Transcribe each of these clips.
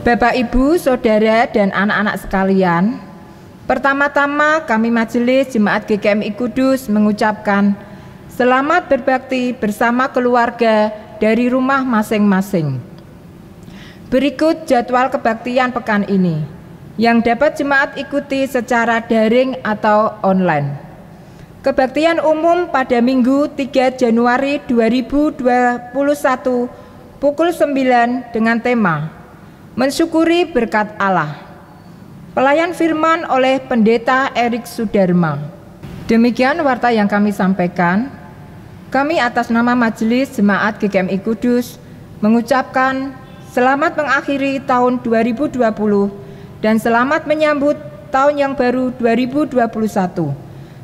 Bapak, Ibu, Saudara, dan anak-anak sekalian, pertama-tama kami Majelis Jemaat GKMI Kudus mengucapkan selamat berbakti bersama keluarga dari rumah masing-masing. Berikut jadwal kebaktian pekan ini yang dapat jemaat ikuti secara daring atau online. Kebaktian umum pada Minggu 3 Januari 2021 pukul 9 dengan tema Mensyukuri Berkat Allah. Pelayan firman oleh Pendeta Erik Sudarma. Demikian warta yang kami sampaikan. Kami atas nama Majelis Jemaat GKMI Kudus mengucapkan selamat mengakhiri tahun 2020 dan selamat menyambut tahun yang baru 2021.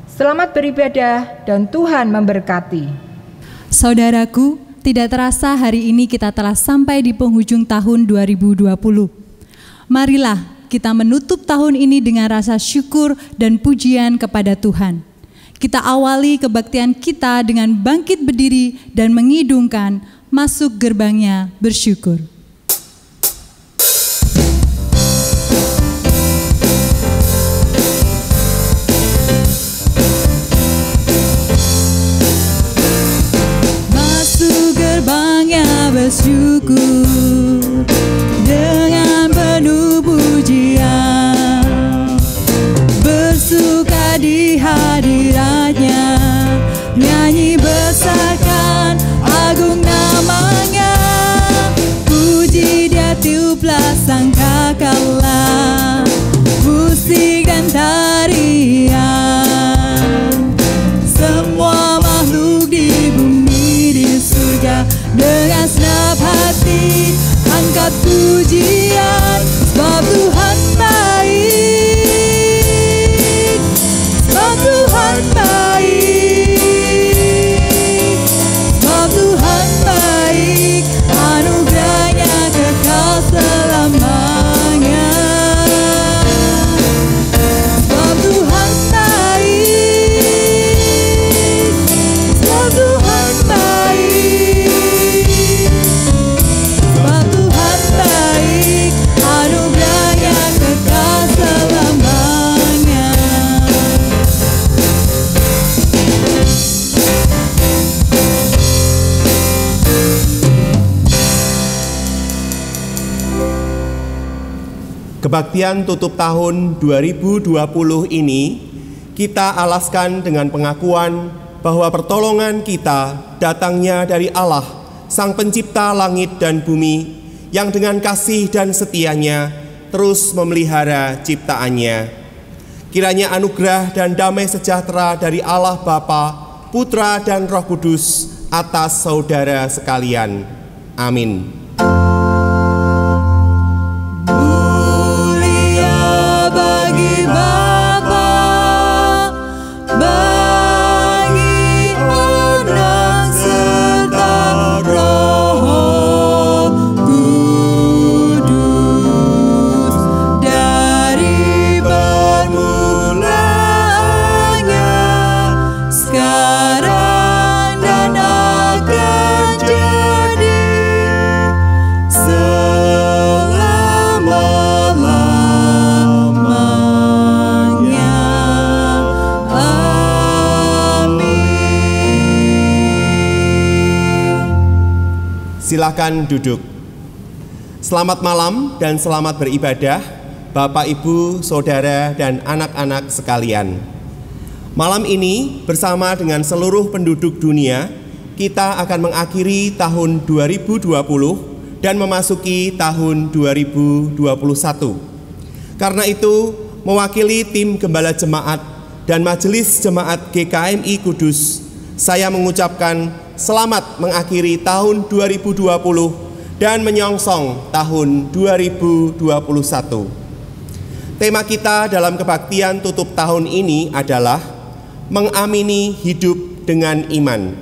Selamat beribadah dan Tuhan memberkati. Saudaraku, tidak terasa hari ini kita telah sampai di penghujung tahun 2020. Marilah kita menutup tahun ini dengan rasa syukur dan pujian kepada Tuhan. Kita awali kebaktian kita dengan bangkit berdiri dan mengidungkan masuk gerbangnya bersyukur. Bersyukur dengan penuh pujian, bersuka di hadiratnya, nyanyi besarkan agung namanya, puji dia tiuplah sangkakala, musik dan tarian, semua makhluk di bumi di surga dengan senap hati angkat pujian, sebab Tuhan baik, sebab Tuhan baik, sebab Tuhan baik, anugerahnya kekal selamanya, sebab Tuhan baik, sebab Tuhan baik. Kebaktian tutup tahun 2020 ini kita alaskan dengan pengakuan bahwa pertolongan kita datangnya dari Allah, Sang Pencipta langit dan bumi, yang dengan kasih dan setianya terus memelihara ciptaannya. Kiranya anugerah dan damai sejahtera dari Allah Bapa, Putra dan Roh Kudus atas saudara sekalian. Amin. Silakan duduk. Selamat malam dan selamat beribadah, Bapak, Ibu, Saudara, dan anak-anak sekalian. Malam ini bersama dengan seluruh penduduk dunia, kita akan mengakhiri tahun 2020 dan memasuki tahun 2021. Karena itu, mewakili tim Gembala Jemaat dan Majelis Jemaat GKMI Kudus, saya mengucapkan selamat mengakhiri tahun 2020 dan menyongsong tahun 2021. Tema kita dalam kebaktian tutup tahun ini adalah mengamini hidup dengan iman.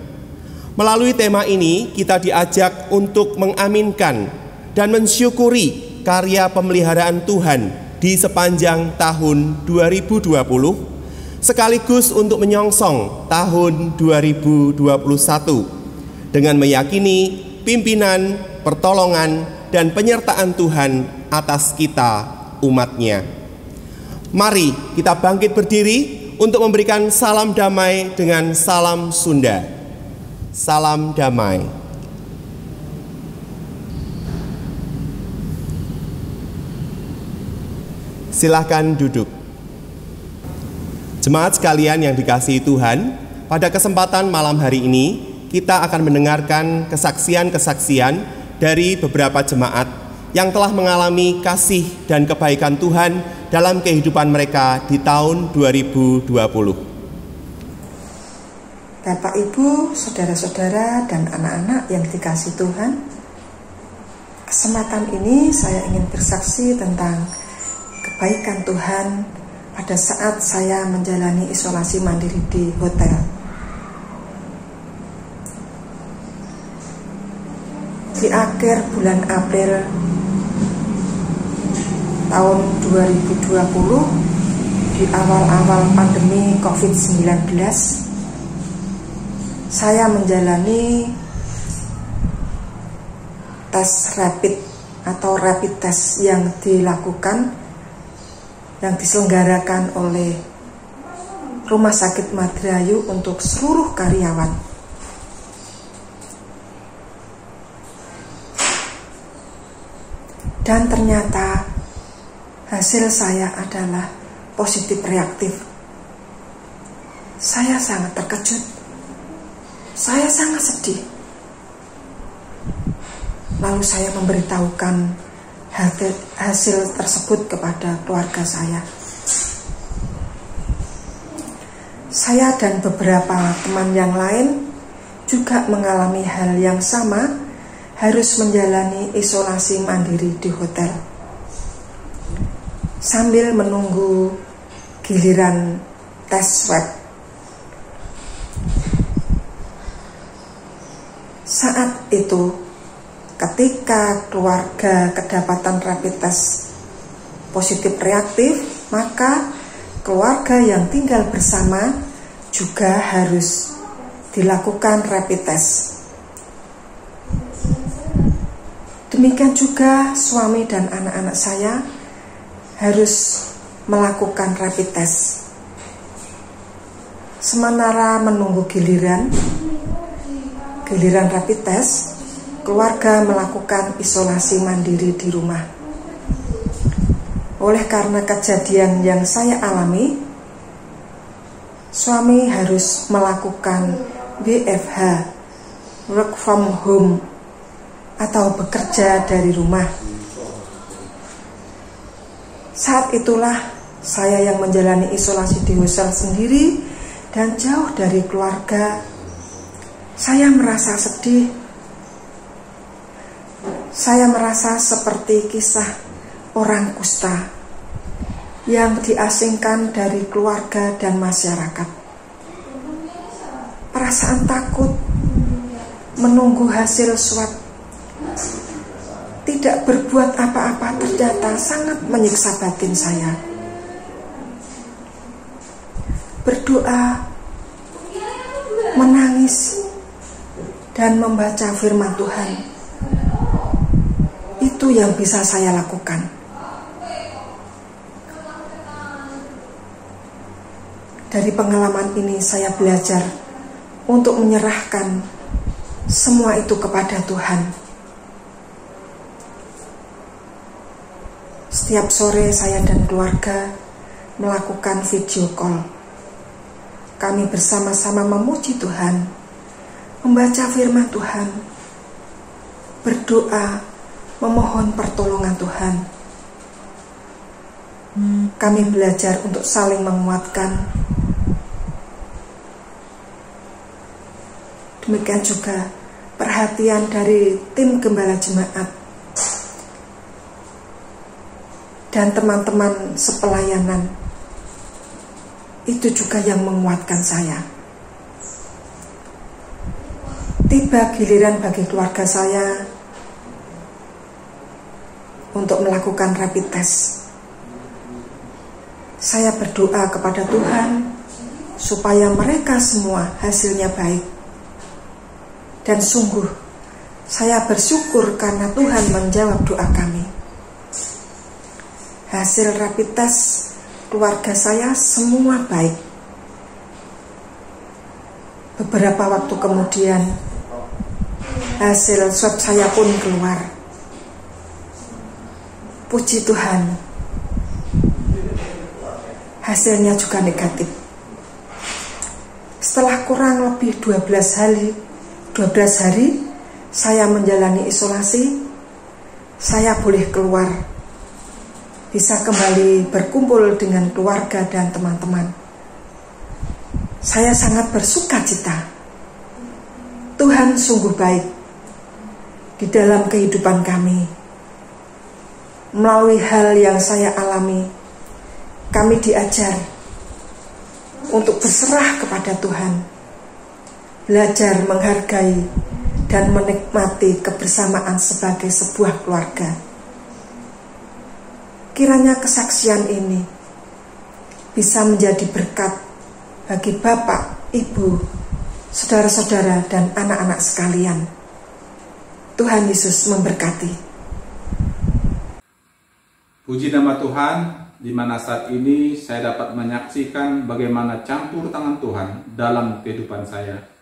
Melalui tema ini kita diajak untuk mengaminkan dan mensyukuri karya pemeliharaan Tuhan di sepanjang tahun 2020, sekaligus untuk menyongsong tahun 2021 dengan meyakini pimpinan, pertolongan, dan penyertaan Tuhan atas kita umat-Nya. Mari kita bangkit berdiri untuk memberikan salam damai dengan salam Sunda. Salam damai. Silakan duduk. Jemaat sekalian yang dikasihi Tuhan, pada kesempatan malam hari ini kita akan mendengarkan kesaksian-kesaksian dari beberapa jemaat yang telah mengalami kasih dan kebaikan Tuhan dalam kehidupan mereka di tahun 2020. Bapak, Ibu, saudara-saudara, dan anak-anak yang dikasihi Tuhan, kesempatan ini saya ingin bersaksi tentang kebaikan Tuhan pada saat saya menjalani isolasi mandiri di hotel. Di akhir bulan April tahun 2020, di awal-awal pandemi COVID-19, saya menjalani tes rapid atau rapid test yang diselenggarakan oleh Rumah Sakit Madrayu untuk seluruh karyawan. Dan ternyata hasil saya adalah positif reaktif. Saya sangat terkejut. Saya sangat sedih. Lalu saya memberitahukan hasil tersebut kepada keluarga saya. Saya dan beberapa teman yang lain juga mengalami hal yang sama, harus menjalani isolasi mandiri di hotel sambil menunggu giliran tes swab. Saat itu, ketika keluarga kedapatan rapid test positif reaktif, maka keluarga yang tinggal bersama juga harus dilakukan rapid test. Demikian juga suami dan anak-anak saya harus melakukan rapid test. Sementara menunggu giliran rapid test, keluarga melakukan isolasi mandiri di rumah. Oleh karena kejadian yang saya alami, suami harus melakukan WFH, work from home, atau bekerja dari rumah. Saat itulah saya yang menjalani isolasi di hotel sendiri dan jauh dari keluarga. Saya merasa sedih. Saya merasa seperti kisah orang kusta yang diasingkan dari keluarga dan masyarakat. Perasaan takut menunggu hasil swab, tidak berbuat apa-apa, ternyata sangat menyiksa batin saya. Berdoa, menangis, dan membaca firman Tuhan, itu yang bisa saya lakukan. Dari pengalaman ini saya belajar untuk menyerahkan semua itu kepada Tuhan. Setiap sore saya dan keluarga melakukan video call. Kami bersama-sama memuji Tuhan, membaca firman Tuhan, berdoa, memohon pertolongan Tuhan. Kami belajar untuk saling menguatkan. Demikian juga perhatian dari tim gembala jemaat dan teman-teman sepelayanan. Itu juga yang menguatkan saya. Tiba giliran bagi keluarga saya untuk melakukan rapid test. Saya berdoa kepada Tuhan supaya mereka semua hasilnya baik. Dan sungguh Saya bersyukur karena Tuhan menjawab doa kami. Hasil rapid test keluarga saya semua baik. Beberapa waktu kemudian hasil swab saya pun keluar. Puji Tuhan, hasilnya juga negatif. Setelah kurang lebih 12 hari saya menjalani isolasi, saya boleh keluar, bisa kembali berkumpul dengan keluarga dan teman-teman. Saya sangat bersuka cita. Tuhan sungguh baik di dalam kehidupan kami. Melalui hal yang saya alami, kami diajar untuk berserah kepada Tuhan, belajar menghargai dan menikmati kebersamaan sebagai sebuah keluarga. Kiranya kesaksian ini bisa menjadi berkat bagi Bapak, Ibu, saudara-saudara, dan anak-anak sekalian. Tuhan Yesus memberkati. Puji nama Tuhan, di mana saat ini saya dapat menyaksikan bagaimana campur tangan Tuhan dalam kehidupan saya.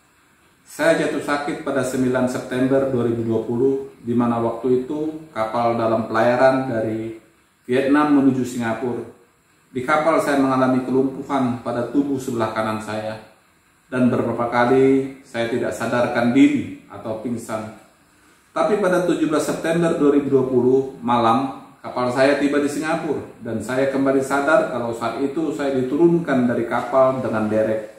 Saya jatuh sakit pada 9 September 2020, di mana waktu itu kapal dalam pelayaran dari Vietnam menuju Singapura. Di kapal saya mengalami kelumpuhan pada tubuh sebelah kanan saya, dan beberapa kali saya tidak sadarkan diri atau pingsan. Tapi pada 17 September 2020 malam, kapal saya tiba di Singapura, dan saya kembali sadar kalau saat itu saya diturunkan dari kapal dengan derek.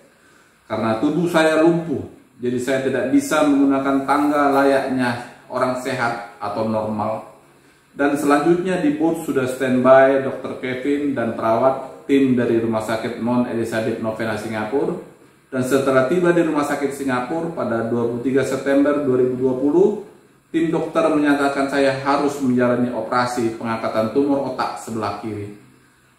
Karena tubuh saya lumpuh, jadi saya tidak bisa menggunakan tangga layaknya orang sehat atau normal. Dan selanjutnya di boat sudah standby Dr. Kevin dan perawat tim dari Rumah Sakit Mount Elizabeth Novena Singapura. Dan setelah tiba di Rumah Sakit Singapura pada 23 September 2020, tim dokter menyatakan saya harus menjalani operasi pengangkatan tumor otak sebelah kiri.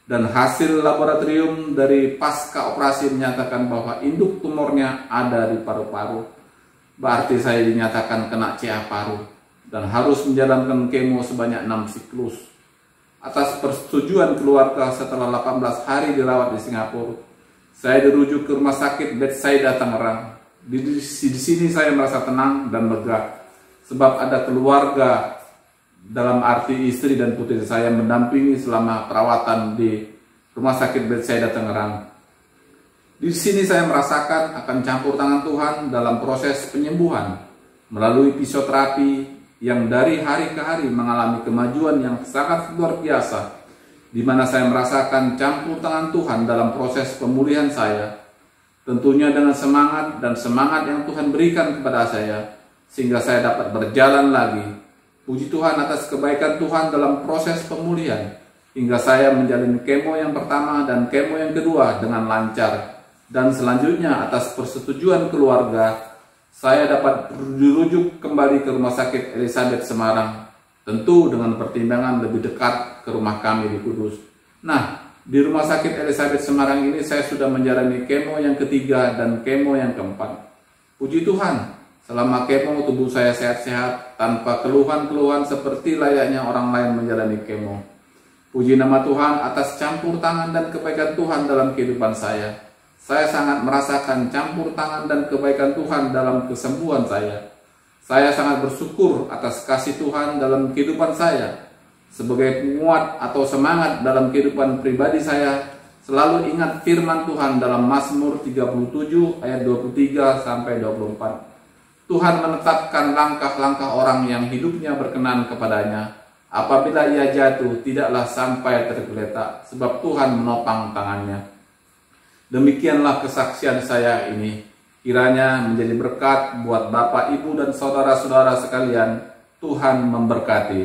Dan hasil laboratorium dari pasca operasi menyatakan bahwa induk tumornya ada di paru-paru. Berarti saya dinyatakan kena CA paru dan harus menjalankan kemo sebanyak 6 siklus. Atas persetujuan keluarga setelah 18 hari dirawat di Singapura, saya dirujuk ke Rumah Sakit Bethsaida Tangerang. Di sini saya merasa tenang dan lega, sebab ada keluarga, dalam arti istri dan putri saya, mendampingi selama perawatan di Rumah Sakit Bethsaida Tangerang. Di sini saya merasakan akan campur tangan Tuhan dalam proses penyembuhan melalui fisioterapi yang dari hari ke hari mengalami kemajuan yang sangat luar biasa, di mana saya merasakan campur tangan Tuhan dalam proses pemulihan saya, tentunya dengan semangat dan semangat yang Tuhan berikan kepada saya, sehingga saya dapat berjalan lagi. Puji Tuhan atas kebaikan Tuhan dalam proses pemulihan, hingga saya menjalani kemo yang pertama dan kemo yang kedua dengan lancar. Dan selanjutnya atas persetujuan keluarga, saya dapat dirujuk kembali ke Rumah Sakit Elizabeth Semarang, tentu dengan pertimbangan lebih dekat ke rumah kami di Kudus. Nah, di Rumah Sakit Elizabeth Semarang ini saya sudah menjalani kemo yang ketiga dan kemo yang keempat. Puji Tuhan, selama kemo tubuh saya sehat-sehat tanpa keluhan-keluhan seperti layaknya orang lain menjalani kemo. Puji nama Tuhan atas campur tangan dan kebaikan Tuhan dalam kehidupan saya. Saya sangat merasakan campur tangan dan kebaikan Tuhan dalam kesembuhan saya. Saya sangat bersyukur atas kasih Tuhan dalam kehidupan saya. Sebagai penguat atau semangat dalam kehidupan pribadi saya, selalu ingat firman Tuhan dalam Mazmur 37 ayat 23 sampai 24. Tuhan menetapkan langkah-langkah orang yang hidupnya berkenan kepadanya. Apabila ia jatuh, tidaklah sampai tergeletak, sebab Tuhan menopang tangannya. Demikianlah kesaksian saya ini. Kiranya menjadi berkat buat Bapak, Ibu, dan saudara-saudara sekalian. Tuhan memberkati.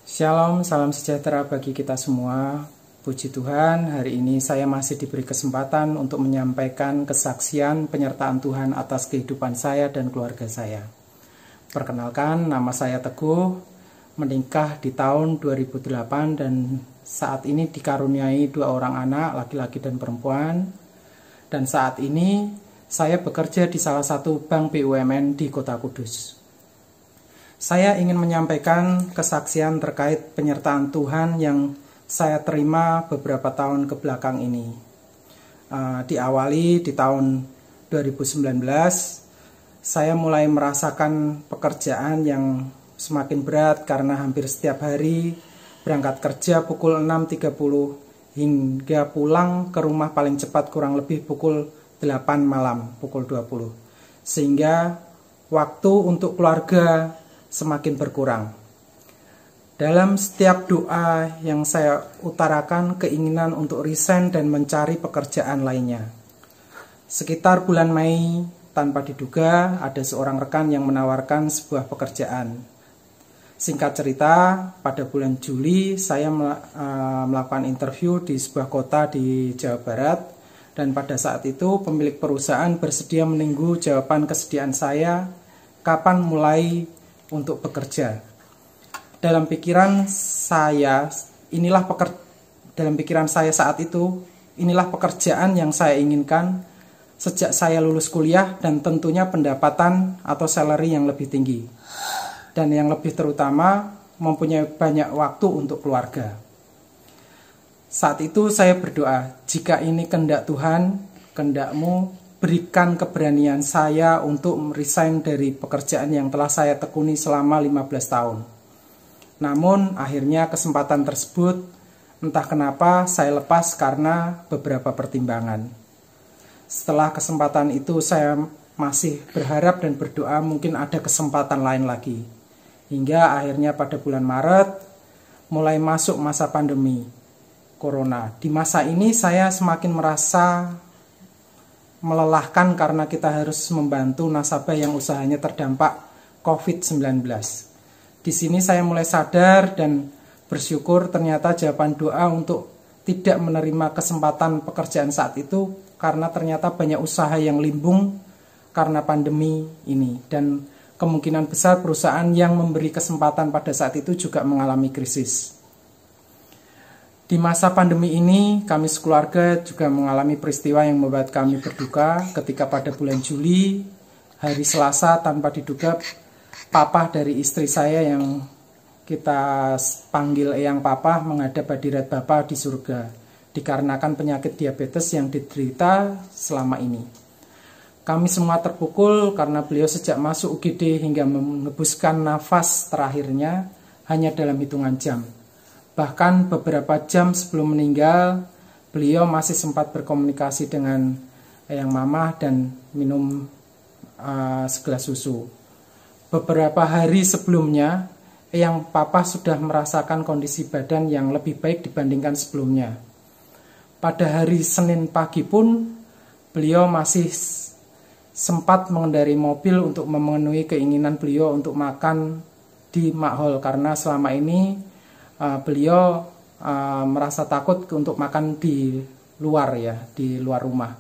Shalom, salam sejahtera bagi kita semua. Puji Tuhan, hari ini saya masih diberi kesempatan untuk menyampaikan kesaksian penyertaan Tuhan atas kehidupan saya dan keluarga saya. Perkenalkan, nama saya Teguh, menikah di tahun 2008 dan saat ini dikaruniai 2 orang anak, laki-laki dan perempuan. Dan saat ini Saya bekerja di salah satu bank BUMN di Kota Kudus. Saya ingin menyampaikan kesaksian terkait penyertaan Tuhan yang saya terima beberapa tahun ke belakang ini. Diawali di tahun 2019, saya mulai merasakan pekerjaan yang semakin berat karena hampir setiap hari berangkat kerja pukul 6.30 hingga pulang ke rumah paling cepat kurang lebih pukul 8 malam, pukul 20. Sehingga waktu untuk keluarga semakin berkurang. Dalam setiap doa yang saya utarakan keinginan untuk resign dan mencari pekerjaan lainnya. Sekitar bulan Mei, tanpa diduga ada seorang rekan yang menawarkan sebuah pekerjaan. Singkat cerita, pada bulan Juli saya melakukan interview di sebuah kota di Jawa Barat. Dan pada saat itu pemilik perusahaan bersedia menunggu jawaban kesediaan saya kapan mulai untuk bekerja. Dalam pikiran saya saat itu, inilah pekerjaan yang saya inginkan sejak saya lulus kuliah dan tentunya pendapatan atau salary yang lebih tinggi. Dan yang lebih terutama mempunyai banyak waktu untuk keluarga. Saat itu saya berdoa, jika ini kehendak Tuhan, kehendak-Mu, berikan keberanian saya untuk resign dari pekerjaan yang telah saya tekuni selama 15 tahun. Namun akhirnya kesempatan tersebut entah kenapa saya lepas karena beberapa pertimbangan. Setelah kesempatan itu saya masih berharap dan berdoa mungkin ada kesempatan lain lagi. Hingga akhirnya pada bulan Maret mulai masuk masa pandemi Corona. Di masa ini saya semakin merasa melelahkan karena kita harus membantu nasabah yang usahanya terdampak COVID-19. Di sini saya mulai sadar dan bersyukur ternyata jawaban doa untuk tidak menerima kesempatan pekerjaan saat itu karena ternyata banyak usaha yang limbung karena pandemi ini. Dan kemungkinan besar perusahaan yang memberi kesempatan pada saat itu juga mengalami krisis. Di masa pandemi ini, kami sekeluarga juga mengalami peristiwa yang membuat kami berduka ketika pada bulan Juli, hari Selasa tanpa diduga, papa dari istri saya yang kita panggil Eyang Papa menghadap hadirat Bapa di surga, dikarenakan penyakit diabetes yang diderita selama ini. Kami semua terpukul karena beliau sejak masuk UGD hingga mengembuskan nafas terakhirnya hanya dalam hitungan jam. Bahkan beberapa jam sebelum meninggal, beliau masih sempat berkomunikasi dengan Eyang Mama dan minum segelas susu. Beberapa hari sebelumnya, Eyang Papa sudah merasakan kondisi badan yang lebih baik dibandingkan sebelumnya. Pada hari Senin pagi pun, beliau masih sempat mengendarai mobil untuk memenuhi keinginan beliau untuk makan di Makhol karena selama ini beliau merasa takut untuk makan di luar rumah,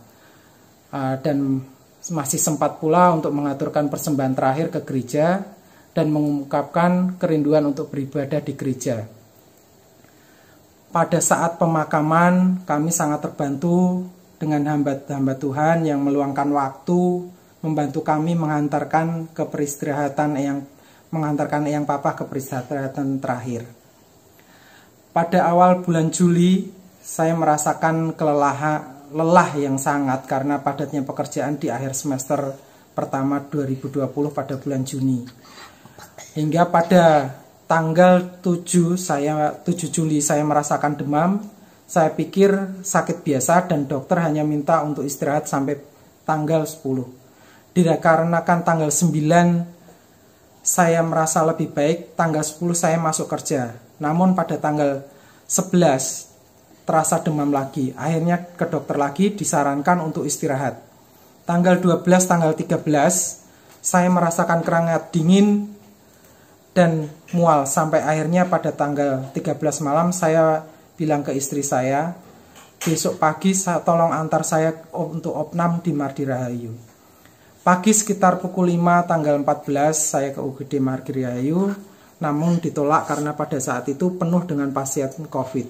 dan masih sempat pula untuk mengaturkan persembahan terakhir ke gereja dan mengungkapkan kerinduan untuk beribadah di gereja. Pada saat pemakaman kami sangat terbantu dengan hamba-hamba Tuhan yang meluangkan waktu membantu kami mengantarkan Eyang Papa ke peristirahatan terakhir. Pada awal bulan Juli, saya merasakan lelah yang sangat karena padatnya pekerjaan di akhir semester pertama 2020 pada bulan Juni. Hingga pada tanggal 7 Juli saya merasakan demam. Saya pikir sakit biasa dan dokter hanya minta untuk istirahat sampai tanggal 10. Dikarenakan tanggal 9 saya merasa lebih baik, tanggal 10 saya masuk kerja. Namun pada tanggal 11 terasa demam lagi. Akhirnya ke dokter lagi, disarankan untuk istirahat. Tanggal 12, tanggal 13 saya merasakan keringat dingin dan mual. Sampai akhirnya pada tanggal 13 malam saya bilang ke istri saya, besok pagi tolong antar saya untuk opnam di Mardi Rahayu. Pagi sekitar pukul 5 tanggal 14 saya ke UGD Mardi Rahayu, namun ditolak karena pada saat itu penuh dengan pasien COVID.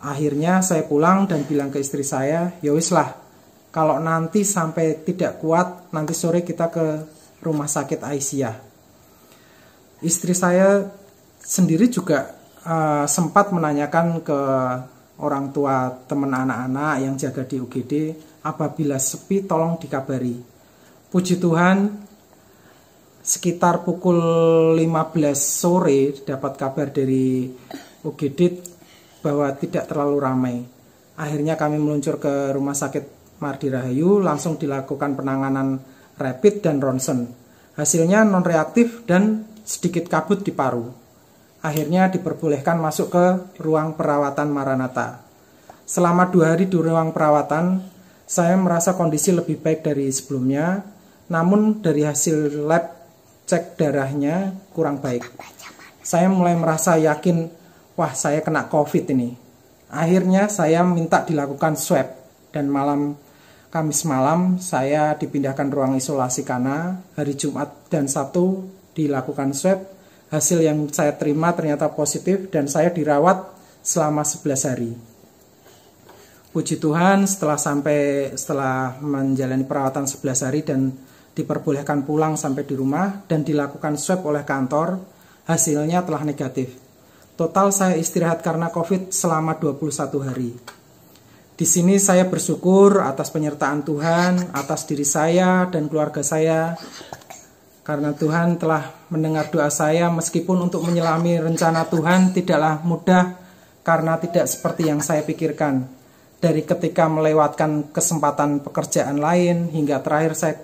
Akhirnya saya pulang dan bilang ke istri saya, ya wis lah, Kalau nanti sampai tidak kuat, nanti sore kita ke rumah sakit Aisyah. Istri saya sendiri juga sempat menanyakan ke orang tua teman anak-anak yang jaga di UGD, apabila sepi tolong dikabari. Puji Tuhan, sekitar pukul 15 sore dapat kabar dari UGD bahwa tidak terlalu ramai. Akhirnya kami meluncur ke rumah sakit Mardi Rahayu, langsung dilakukan penanganan rapid dan ronsen. Hasilnya non-reaktif dan sedikit kabut di paru. Akhirnya diperbolehkan masuk ke ruang perawatan Maranatha. Selama 2 hari di ruang perawatan, saya merasa kondisi lebih baik dari sebelumnya. Namun dari hasil lab cek darahnya kurang baik. Saya mulai merasa yakin, wah saya kena COVID ini. Akhirnya saya minta dilakukan swab. Dan Kamis malam saya dipindahkan ruang isolasi Kana. Hari Jumat dan Sabtu dilakukan swab. Hasil yang saya terima ternyata positif dan saya dirawat selama 11 hari. Puji Tuhan, setelah menjalani perawatan 11 hari dan diperbolehkan pulang sampai di rumah dan dilakukan swab oleh kantor, hasilnya telah negatif. Total saya istirahat karena COVID selama 21 hari. Di sini saya bersyukur atas penyertaan Tuhan, atas diri saya dan keluarga saya, karena Tuhan telah mendengar doa saya, meskipun untuk menyelami rencana Tuhan tidaklah mudah karena tidak seperti yang saya pikirkan. Dari ketika melewatkan kesempatan pekerjaan lain hingga terakhir saya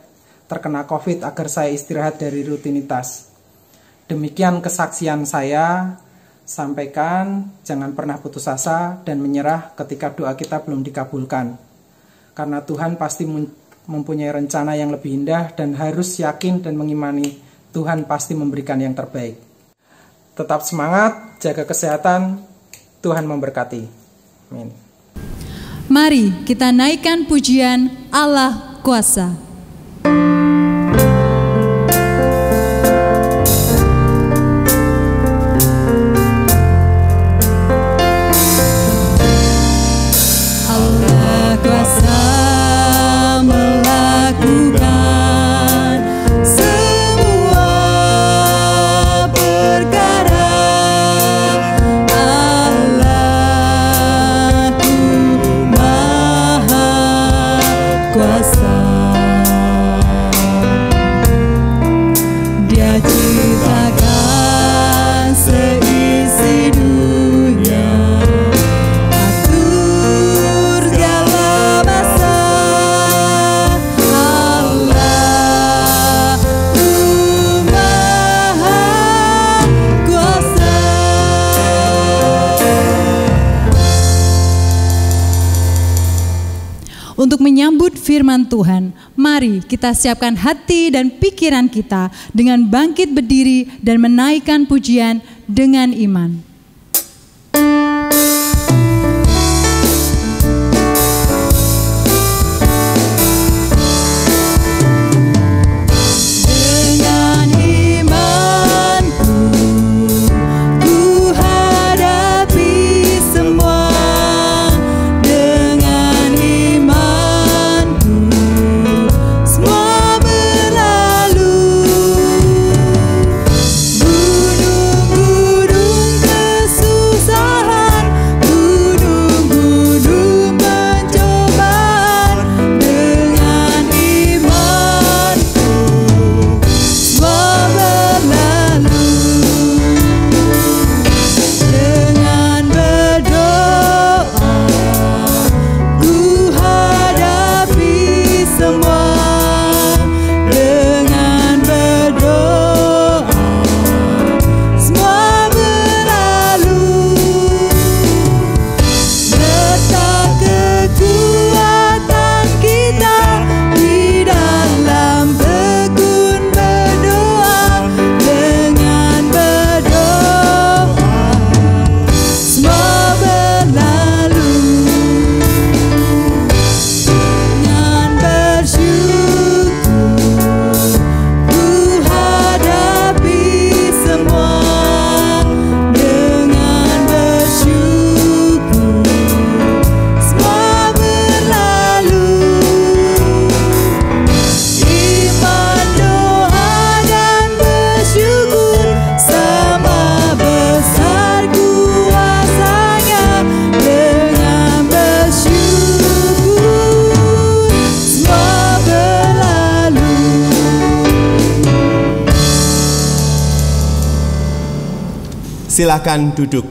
terkena COVID agar saya istirahat dari rutinitas. Demikian kesaksian saya, sampaikan jangan pernah putus asa dan menyerah ketika doa kita belum dikabulkan. Karena Tuhan pasti mempunyai rencana yang lebih indah dan harus yakin dan mengimani Tuhan pasti memberikan yang terbaik. Tetap semangat, jaga kesehatan, Tuhan memberkati. Amin. Mari kita naikkan pujian Allah Kuasa. Allah Kuasa melakukan semua perkara. Allahku Maha Kuasa. Dia ciptakan seisi dunia, atur segala masa. Allahku Maha Kuasa. Untuk menyambut firman Tuhan, mari kita siapkan hati dan pikiran kita dengan bangkit berdiri dan menaikkan pujian dengan iman. Dengan imanku ku hadapi semua. Dengan imanku semua berlalu. Gunung-gunung Silakan duduk.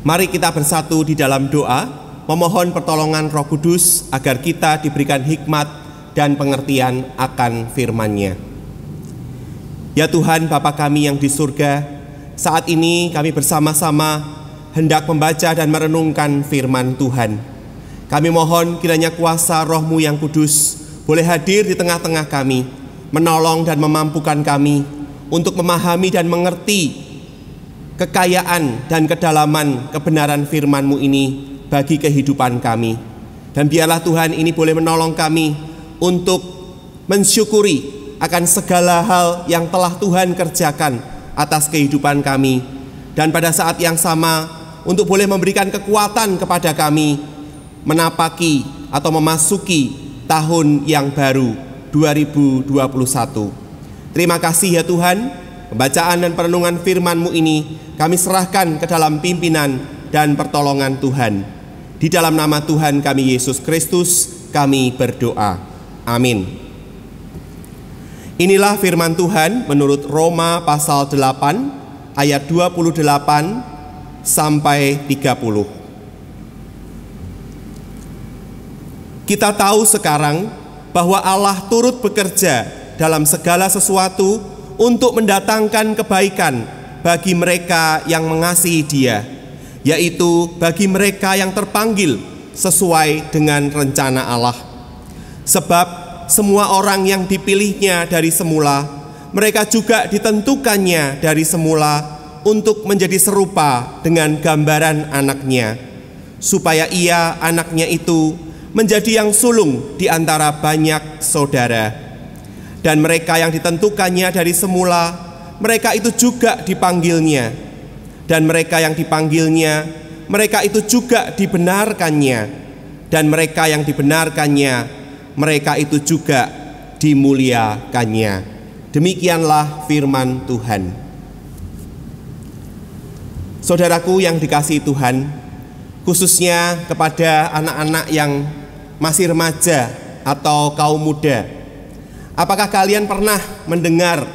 Mari kita bersatu di dalam doa, memohon pertolongan Roh Kudus agar kita diberikan hikmat dan pengertian akan firman-Nya. Ya Tuhan, Bapa kami yang di surga, saat ini kami bersama-sama hendak membaca dan merenungkan firman Tuhan. Kami mohon kiranya kuasa Roh-Mu yang kudus boleh hadir di tengah-tengah kami, menolong dan memampukan kami untuk memahami dan mengerti kekayaan dan kedalaman kebenaran firman-Mu ini bagi kehidupan kami. Dan biarlah Tuhan ini boleh menolong kami untuk mensyukuri akan segala hal yang telah Tuhan kerjakan atas kehidupan kami. Dan pada saat yang sama untuk boleh memberikan kekuatan kepada kami menapaki atau memasuki tahun yang baru 2021. Terima kasih ya Tuhan. Pembacaan dan perenungan firman-Mu ini kami serahkan ke dalam pimpinan dan pertolongan Tuhan. Di dalam nama Tuhan kami Yesus Kristus kami berdoa. Amin. Inilah firman Tuhan menurut Roma pasal 8 ayat 28 sampai 30. Kita tahu sekarang bahwa Allah turut bekerja dalam segala sesuatu untuk mendatangkan kebaikan bagi mereka yang mengasihi Dia, yaitu bagi mereka yang terpanggil sesuai dengan rencana Allah. Sebab semua orang yang dipilihnya dari semula, mereka juga ditentukannya dari semula untuk menjadi serupa dengan gambaran anaknya, supaya ia, anaknya itu, menjadi yang sulung di antara banyak saudara. Dan mereka yang ditentukannya dari semula, mereka itu juga dipanggilnya. Dan mereka yang dipanggilnya, mereka itu juga dibenarkannya. Dan mereka yang dibenarkannya, mereka itu juga dimuliakannya. Demikianlah firman Tuhan. Saudaraku yang dikasihi Tuhan, khususnya kepada anak-anak yang masih remaja atau kaum muda, apakah kalian pernah mendengar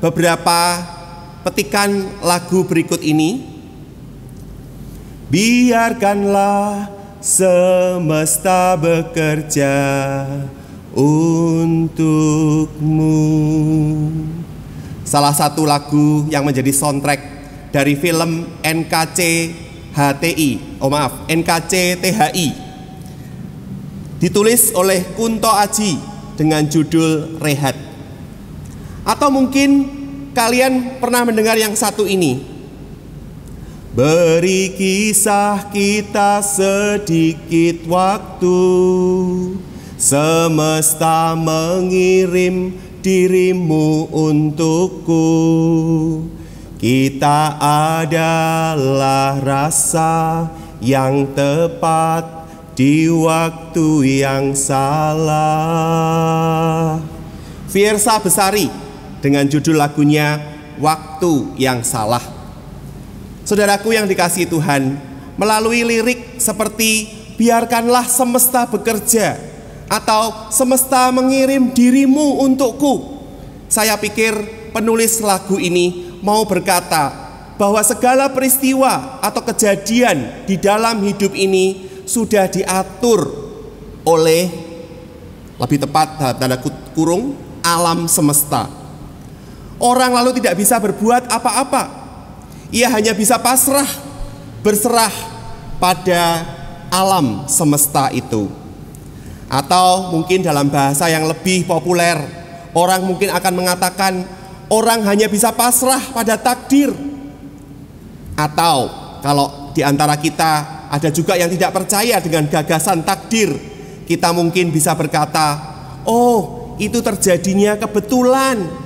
beberapa petikan lagu berikut ini? Biarkanlah semesta bekerja untukmu. Salah satu lagu yang menjadi soundtrack dari film NKCTHI ditulis oleh Kunto Aji dengan judul Rehat. Atau mungkin kalian pernah mendengar yang satu ini. Beri kisah kita sedikit waktu, semesta mengirim dirimu untukku. Kita adalah rasa yang tepat di waktu yang salah. Fiersa Besari dengan judul lagunya Waktu yang Salah. Saudaraku yang dikasihi Tuhan, melalui lirik seperti biarkanlah semesta bekerja atau semesta mengirim dirimu untukku, saya pikir penulis lagu ini mau berkata bahwa segala peristiwa atau kejadian di dalam hidup ini sudah diatur oleh, lebih tepat dalam tanda kurung, alam semesta. Orang lalu tidak bisa berbuat apa-apa. Ia hanya bisa pasrah, berserah pada alam semesta itu. Atau mungkin dalam bahasa yang lebih populer, orang mungkin akan mengatakan orang hanya bisa pasrah pada takdir. Atau kalau di antara kita ada juga yang tidak percaya dengan gagasan takdir, kita mungkin bisa berkata, oh itu terjadinya kebetulan.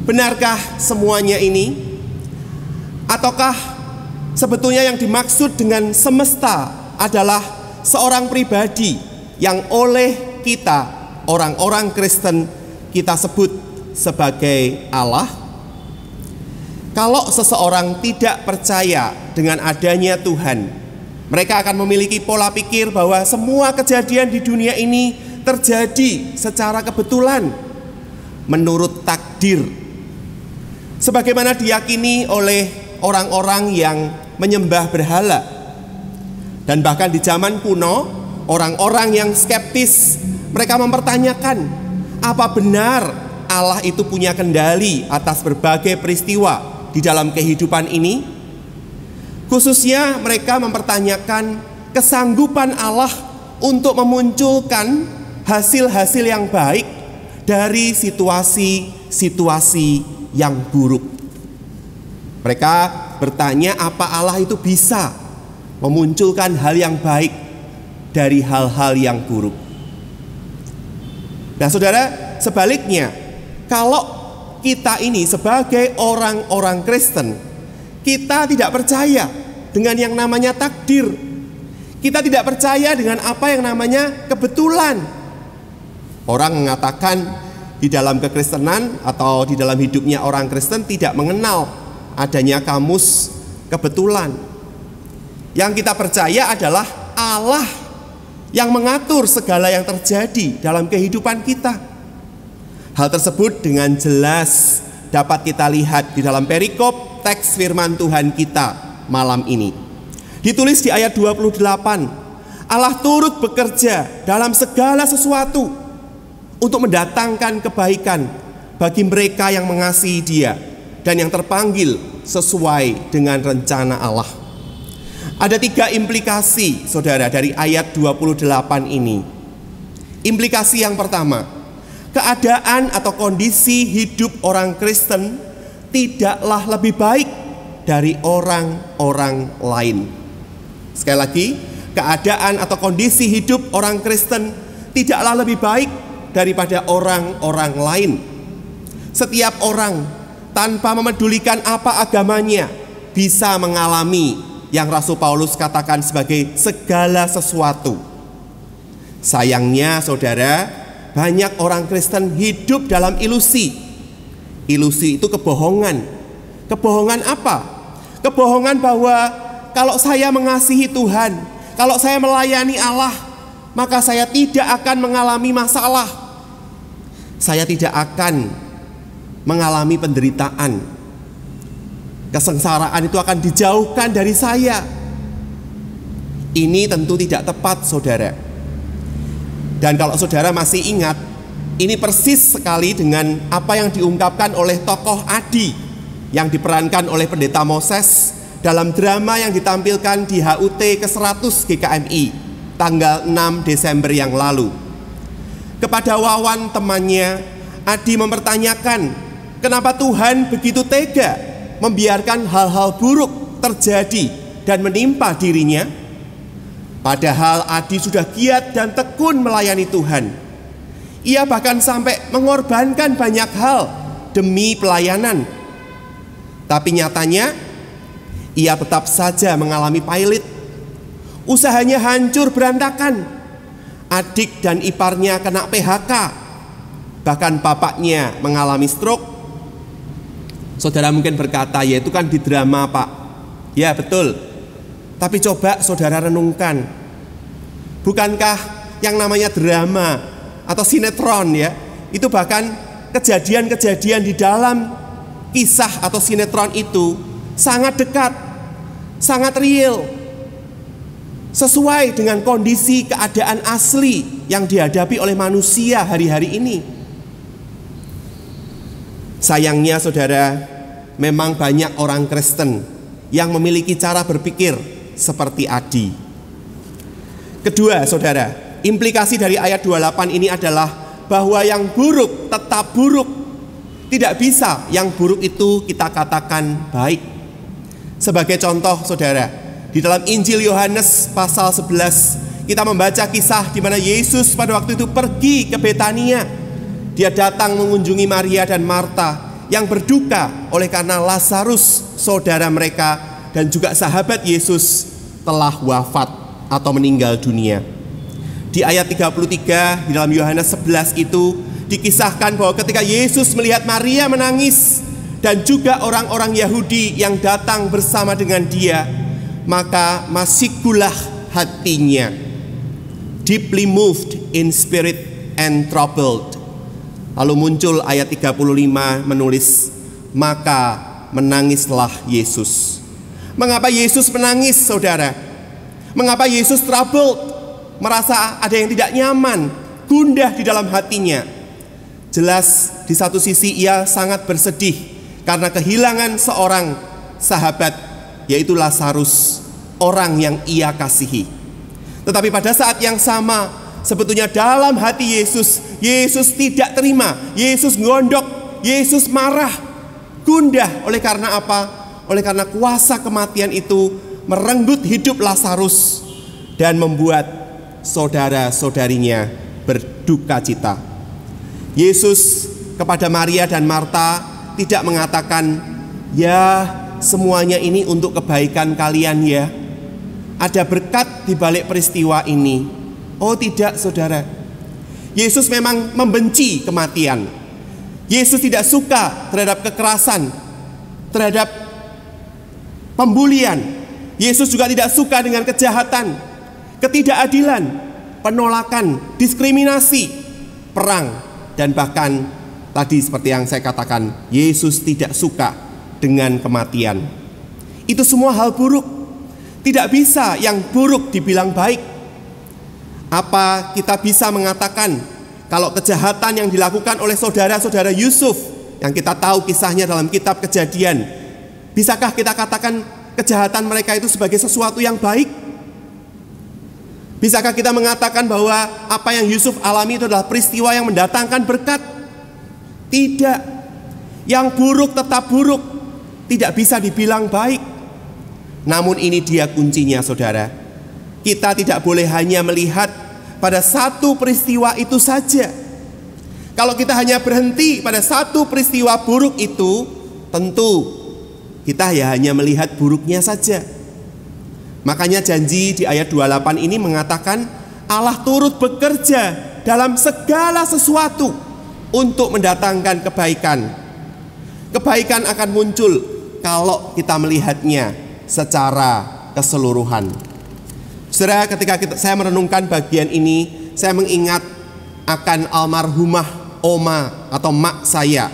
Benarkah semuanya ini? Ataukah sebetulnya yang dimaksud dengan semesta adalah seorang pribadi yang oleh kita, orang-orang Kristen, kita sebut sebagai Allah? Kalau seseorang tidak percaya dengan adanya Tuhan, mereka akan memiliki pola pikir bahwa semua kejadian di dunia ini terjadi secara kebetulan, menurut takdir. sebagaimana diyakini oleh orang-orang yang menyembah berhala. Dan bahkan di zaman kuno, orang-orang yang skeptis, mereka mempertanyakan, apa benar Allah itu punya kendali atas berbagai peristiwa di dalam kehidupan ini? Khususnya mereka mempertanyakan kesanggupan Allah untuk memunculkan hasil-hasil yang baik dari situasi-situasi yang buruk. Mereka bertanya, apa Allah itu bisa memunculkan hal yang baik dari hal-hal yang buruk? Nah saudara, sebaliknya, kalau kita ini sebagai orang-orang Kristen, kita tidak percaya dengan yang namanya takdir. Kita tidak percaya dengan apa yang namanya kebetulan. Orang mengatakan di dalam kekristenan atau di dalam hidupnya orang Kristen tidak mengenal adanya kamus kebetulan. Yang kita percaya adalah Allah yang mengatur segala yang terjadi dalam kehidupan kita. Hal tersebut dengan jelas dapat kita lihat di dalam perikop teks firman Tuhan kita malam ini. Ditulis di ayat 28, Allah turut bekerja dalam segala sesuatu untuk mendatangkan kebaikan bagi mereka yang mengasihi Dia dan yang terpanggil sesuai dengan rencana Allah. Ada 3 implikasi, saudara, dari ayat 28 ini. Implikasi yang pertama, keadaan atau kondisi hidup orang Kristen tidaklah lebih baik dari orang-orang lain. Sekali lagi, keadaan atau kondisi hidup orang Kristen tidaklah lebih baik daripada orang-orang lain. Setiap orang tanpa memedulikan apa agamanya bisa mengalami yang Rasul Paulus katakan sebagai segala sesuatu. Sayangnya saudara, banyak orang Kristen hidup dalam ilusi. Ilusi itu kebohongan. Kebohongan apa? Kebohongan bahwa kalau saya mengasihi Tuhan, kalau saya melayani Allah, maka saya tidak akan mengalami masalah. Saya tidak akan mengalami penderitaan. Kesengsaraan itu akan dijauhkan dari saya. Ini tentu tidak tepat, saudara. Dan kalau saudara masih ingat, ini persis sekali dengan apa yang diungkapkan oleh tokoh Adi yang diperankan oleh Pendeta Moses dalam drama yang ditampilkan di HUT ke-100 GKMI tanggal 6 Desember yang lalu. Kepada Wawan temannya, Adi mempertanyakan kenapa Tuhan begitu tega membiarkan hal-hal buruk terjadi dan menimpa dirinya. Padahal Adi sudah giat dan tekun melayani Tuhan. Ia bahkan sampai mengorbankan banyak hal demi pelayanan. Tapi nyatanya ia tetap saja mengalami pailit. Usahanya hancur berantakan. Adik dan iparnya kena PHK. Bahkan bapaknya mengalami stroke. Saudara mungkin berkata, ya itu kan di drama, Pak. Ya betul. Tapi coba saudara renungkan, bukankah yang namanya drama atau sinetron ya, itu bahkan kejadian-kejadian di dalam kisah atau sinetron itu sangat dekat, sangat real, sesuai dengan kondisi keadaan asli yang dihadapi oleh manusia hari-hari ini. Sayangnya saudara, memang banyak orang Kristen yang memiliki cara berpikir seperti Adi. Kedua saudara, implikasi dari ayat 28 ini adalah bahwa yang buruk tetap buruk. Tidak bisa yang buruk itu kita katakan baik. Sebagai contoh saudara, di dalam Injil Yohanes pasal 11 kita membaca kisah di mana Yesus pada waktu itu pergi ke Betania. Dia datang mengunjungi Maria dan Marta yang berduka oleh karena Lazarus, saudara mereka dan juga sahabat Yesus, telah wafat atau meninggal dunia. Di ayat 33 di dalam Yohanes 11 itu dikisahkan bahwa ketika Yesus melihat Maria menangis dan juga orang-orang Yahudi yang datang bersama dengan dia, maka masikulah hatinya, deeply moved in spirit and troubled. Lalu muncul ayat 35 menulis, maka menangislah Yesus. Mengapa Yesus menangis, saudara? Mengapa Yesus troubled, merasa ada yang tidak nyaman, gundah di dalam hatinya? Jelas di satu sisi ia sangat bersedih karena kehilangan seorang sahabat, yaitu Lazarus, orang yang ia kasihi. Tetapi pada saat yang sama, sebetulnya dalam hati Yesus, Yesus tidak terima, Yesus ngondok, Yesus marah, gundah. Oleh karena apa? Oleh karena kuasa kematian itu merenggut hidup Lazarus dan membuat saudara-saudarinya berduka cita. Yesus kepada Maria dan Marta tidak mengatakan, ya semuanya ini untuk kebaikan kalian ya, ada berkat di balik peristiwa ini. Oh tidak, saudara. Yesus memang membenci kematian. Yesus tidak suka terhadap kekerasan, terhadap pembulian. Yesus juga tidak suka dengan kejahatan, ketidakadilan, penolakan, diskriminasi, perang. Dan bahkan tadi seperti yang saya katakan, Yesus tidak suka dengan kematian. Itu semua hal buruk. Tidak bisa yang buruk dibilang baik. Apa kita bisa mengatakan kalau kejahatan yang dilakukan oleh saudara-saudara Yusuf, yang kita tahu kisahnya dalam kitab Kejadian, bisakah kita katakan kejahatan mereka itu sebagai sesuatu yang baik? Bisakah kita mengatakan bahwa apa yang Yusuf alami itu adalah peristiwa yang mendatangkan berkat? Tidak. Yang buruk tetap buruk, tidak bisa dibilang baik. Namun ini dia kuncinya, saudara. Kita tidak boleh hanya melihat pada satu peristiwa itu saja. Kalau kita hanya berhenti pada satu peristiwa buruk itu, tentu kita hanya melihat buruknya saja. Makanya janji di ayat 28 ini mengatakan Allah turut bekerja dalam segala sesuatu untuk mendatangkan kebaikan. Kebaikan akan muncul kalau kita melihatnya secara keseluruhan. Saudara, ketika saya merenungkan bagian ini, saya mengingat akan almarhumah oma atau mak saya.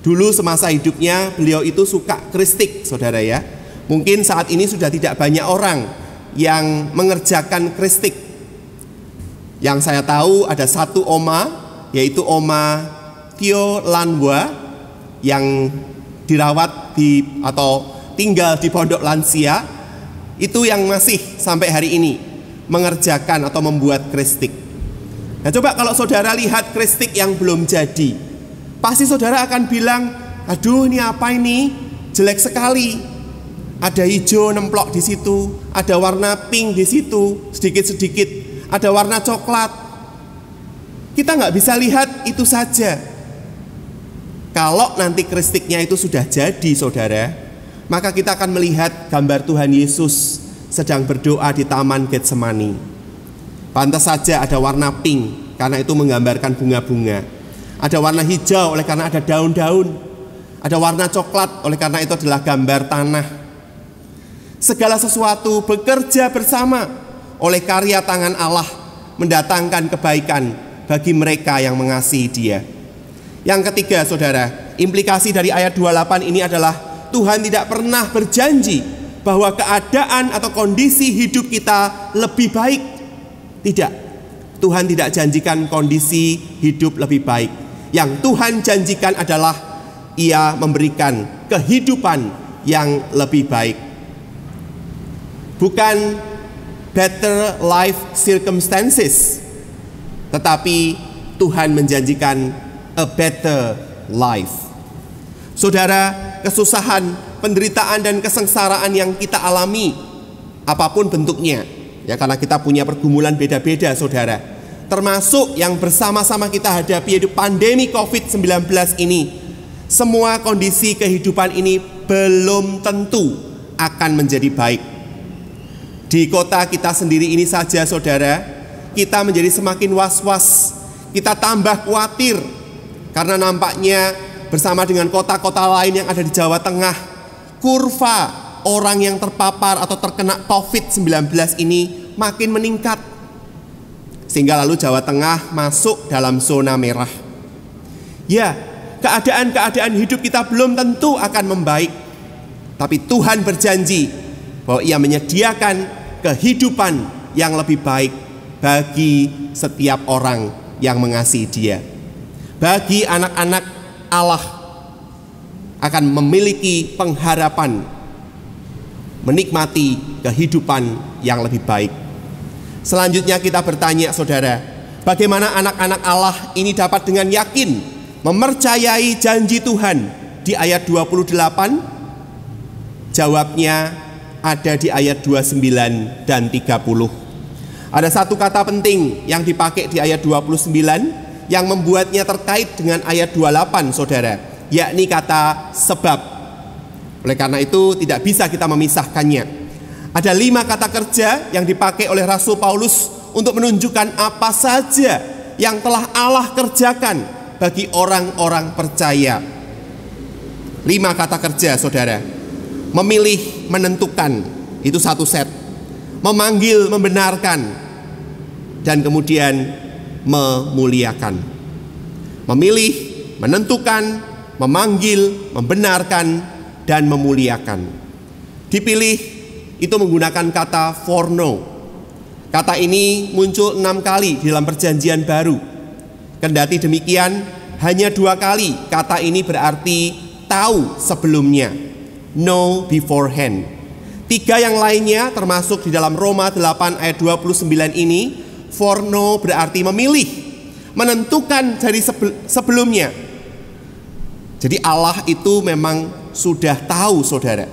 Dulu semasa hidupnya beliau itu suka kristik, saudara ya. Mungkin saat ini sudah tidak banyak orang yang mengerjakan kristik. Yang saya tahu ada satu oma, yaitu Oma Tio Lanwa, yang dirawat atau tinggal di pondok lansia. Itu yang masih sampai hari ini mengerjakan atau membuat kristik. Nah coba kalau saudara lihat kristik yang belum jadi, pasti saudara akan bilang, aduh ini apa ini, jelek sekali. Ada hijau nemplok di situ, ada warna pink di situ, sedikit-sedikit, ada warna coklat. Kita nggak bisa lihat itu saja. Kalau nanti kristiknya itu sudah jadi, saudara, maka kita akan melihat gambar Tuhan Yesus sedang berdoa di Taman Getsemani. Pantas saja ada warna pink, karena itu menggambarkan bunga-bunga. Ada warna hijau oleh karena ada daun-daun. Ada warna coklat oleh karena itu adalah gambar tanah. Segala sesuatu bekerja bersama oleh karya tangan Allah mendatangkan kebaikan bagi mereka yang mengasihi Dia. Yang ketiga, saudara, implikasi dari ayat 28 ini adalah Tuhan tidak pernah berjanji bahwa keadaan atau kondisi hidup kita lebih baik. Tidak. Tuhan tidak janjikan kondisi hidup lebih baik. Yang Tuhan janjikan adalah Ia memberikan kehidupan yang lebih baik. Bukan better life circumstances, tetapi Tuhan menjanjikan a better life. Saudara, kesusahan, penderitaan dan kesengsaraan yang kita alami, apapun bentuknya, ya karena kita punya pergumulan beda-beda, saudara. Termasuk yang bersama-sama kita hadapi, yaitu pandemi COVID-19 ini. Semua kondisi kehidupan ini belum tentu akan menjadi baik. Di kota kita sendiri ini saja, saudara, kita menjadi semakin was-was. Kita tambah khawatir karena nampaknya bersama dengan kota-kota lain yang ada di Jawa Tengah, kurva orang yang terpapar atau terkena COVID-19 ini makin meningkat. Sehingga lalu Jawa Tengah masuk dalam zona merah. Ya, keadaan-keadaan hidup kita belum tentu akan membaik. Tapi Tuhan berjanji bahwa Ia menyediakan kehidupan yang lebih baik bagi setiap orang yang mengasihi Dia. Bagi anak-anak Allah akan memiliki pengharapan menikmati kehidupan yang lebih baik. Selanjutnya kita bertanya, saudara, bagaimana anak-anak Allah ini dapat dengan yakin mempercayai janji Tuhan di ayat 28? Jawabnya ada di ayat 29 dan 30. Ada satu kata penting yang dipakai di ayat 29 yang membuatnya terkait dengan ayat 28, saudara, yakni kata sebab. Oleh karena itu tidak bisa kita memisahkannya. Ada 5 kata kerja yang dipakai oleh Rasul Paulus untuk menunjukkan apa saja yang telah Allah kerjakan bagi orang-orang percaya. 5 kata kerja, saudara. Memilih, menentukan, itu satu set. Memanggil, membenarkan, dan kemudian memuliakan. Memilih, menentukan, memanggil, membenarkan, dan memuliakan. Dipilih itu menggunakan kata forno. Kata ini muncul 6 kali di dalam perjanjian baru. Kendati demikian, hanya 2 kali kata ini berarti tahu sebelumnya, know beforehand. 3 yang lainnya termasuk di dalam Roma 8 ayat 29 ini, forno berarti memilih, menentukan dari sebelumnya. Jadi Allah itu memang sudah tahu, saudara,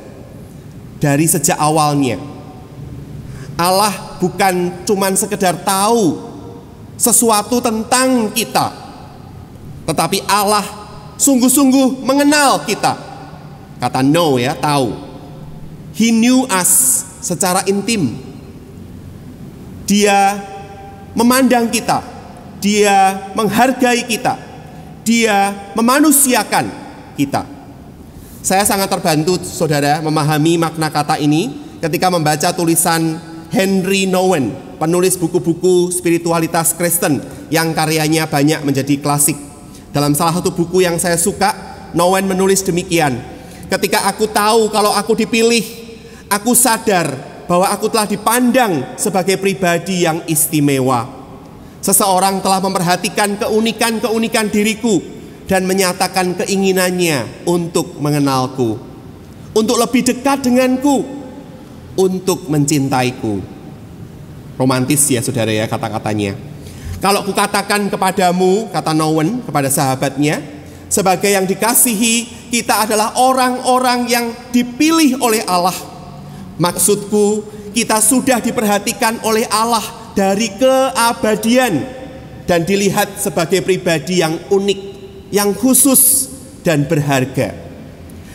dari sejak awalnya. Allah bukan cuman sekedar tahu sesuatu tentang kita, tetapi Allah sungguh-sungguh mengenal kita. Kata know ya, tahu. He knew us secara intim. Dia memandang kita, Dia menghargai kita, Dia memanusiakan kita. Saya sangat terbantu, saudara, memahami makna kata ini ketika membaca tulisan Henry Nouwen, penulis buku-buku spiritualitas Kristen yang karyanya banyak menjadi klasik. Dalam salah satu buku yang saya suka, Nouwen menulis demikian: ketika aku tahu kalau aku dipilih, aku sadar bahwa aku telah dipandang sebagai pribadi yang istimewa. Seseorang telah memperhatikan keunikan-keunikan diriku dan menyatakan keinginannya untuk mengenalku, untuk lebih dekat denganku, untuk mencintaiku. Romantis ya, saudara ya, kata-katanya. Kalau kukatakan kepadamu, kata Nouwen kepada sahabatnya, sebagai yang dikasihi, kita adalah orang-orang yang dipilih oleh Allah. Maksudku, kita sudah diperhatikan oleh Allah dari keabadian dan dilihat sebagai pribadi yang unik, yang khusus dan berharga.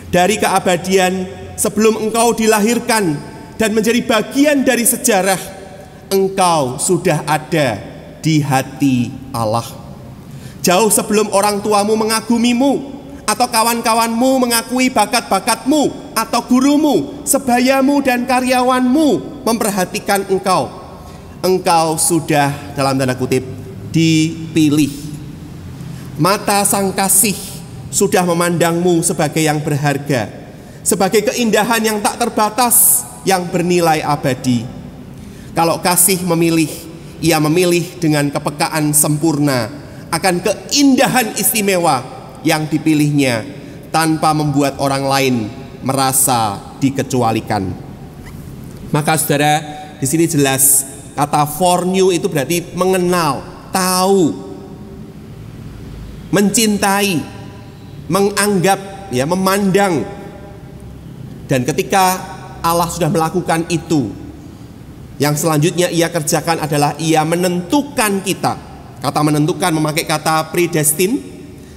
Dari keabadian sebelum engkau dilahirkan dan menjadi bagian dari sejarah, engkau sudah ada di hati Allah. Jauh sebelum orang tuamu mengagumimu, atau kawan-kawanmu mengakui bakat-bakatmu, atau gurumu, sebayamu, dan karyawanmu memperhatikan engkau, engkau sudah, dalam tanda kutip, dipilih. Mata Sang Kasih sudah memandangmu sebagai yang berharga, sebagai keindahan yang tak terbatas, yang bernilai abadi. Kalau kasih memilih, Ia memilih dengan kepekaan sempurna akan keindahan istimewa yang dipilihnya, tanpa membuat orang lain merasa dikecualikan. Maka saudara, di sini jelas kata foreknew itu berarti mengenal, tahu, mencintai, menganggap, ya, memandang. Dan ketika Allah sudah melakukan itu, yang selanjutnya Ia kerjakan adalah Ia menentukan kita. Kata menentukan memakai kata predestin.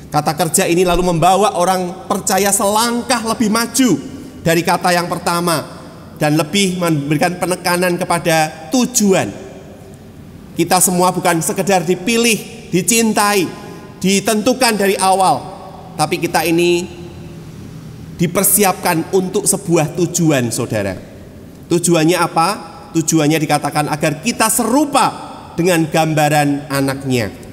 Kata kerja ini lalu membawa orang percaya selangkah lebih maju dari kata yang pertama dan lebih memberikan penekanan kepada tujuan. Kita semua bukan sekedar dipilih, dicintai, ditentukan dari awal, tapi kita ini dipersiapkan untuk sebuah tujuan, saudara. Tujuannya apa? Tujuannya dikatakan agar kita serupa dengan gambaran anaknya.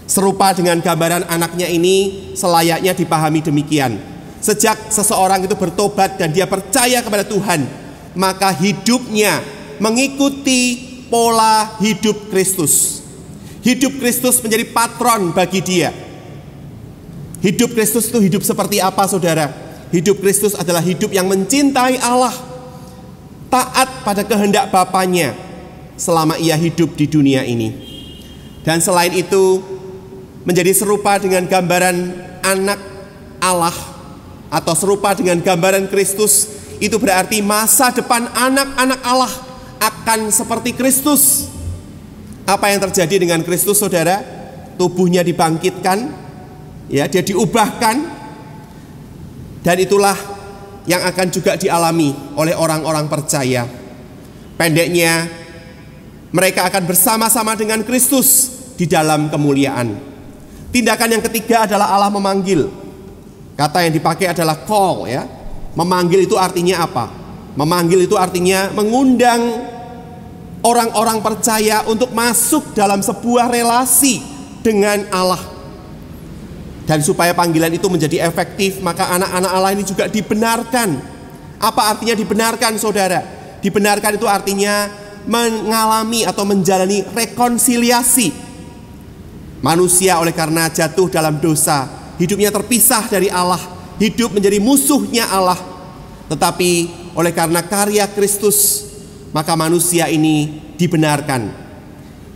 Serupa dengan gambaran anaknya ini selayaknya dipahami demikian. Sejak seseorang itu bertobat dan dia percaya kepada Tuhan, maka hidupnya mengikuti pola hidup Kristus. Hidup Kristus menjadi patron bagi dia. Hidup Kristus itu hidup seperti apa, saudara? Hidup Kristus adalah hidup yang mencintai Allah, taat pada kehendak Bapanya selama ia hidup di dunia ini. Dan selain itu, menjadi serupa dengan gambaran anak Allah atau serupa dengan gambaran Kristus, itu berarti masa depan anak-anak Allah akan seperti Kristus. Apa yang terjadi dengan Kristus, saudara? Tubuhnya dibangkitkan, ya, dia diubahkan, dan itulah yang akan juga dialami oleh orang-orang percaya. Pendeknya, mereka akan bersama-sama dengan Kristus di dalam kemuliaan. Tindakan yang ketiga adalah Allah memanggil. Kata yang dipakai adalah call, ya. Memanggil itu artinya apa? Memanggil itu artinya mengundang orang-orang percaya untuk masuk dalam sebuah relasi dengan Allah. Dan supaya panggilan itu menjadi efektif, maka anak-anak Allah ini juga dibenarkan. Apa artinya dibenarkan, saudara? Dibenarkan itu artinya mengalami atau menjalani rekonsiliasi. Manusia oleh karena jatuh dalam dosa, hidupnya terpisah dari Allah, hidup menjadi musuhnya Allah. Tetapi oleh karena karya Kristus, maka manusia ini dibenarkan.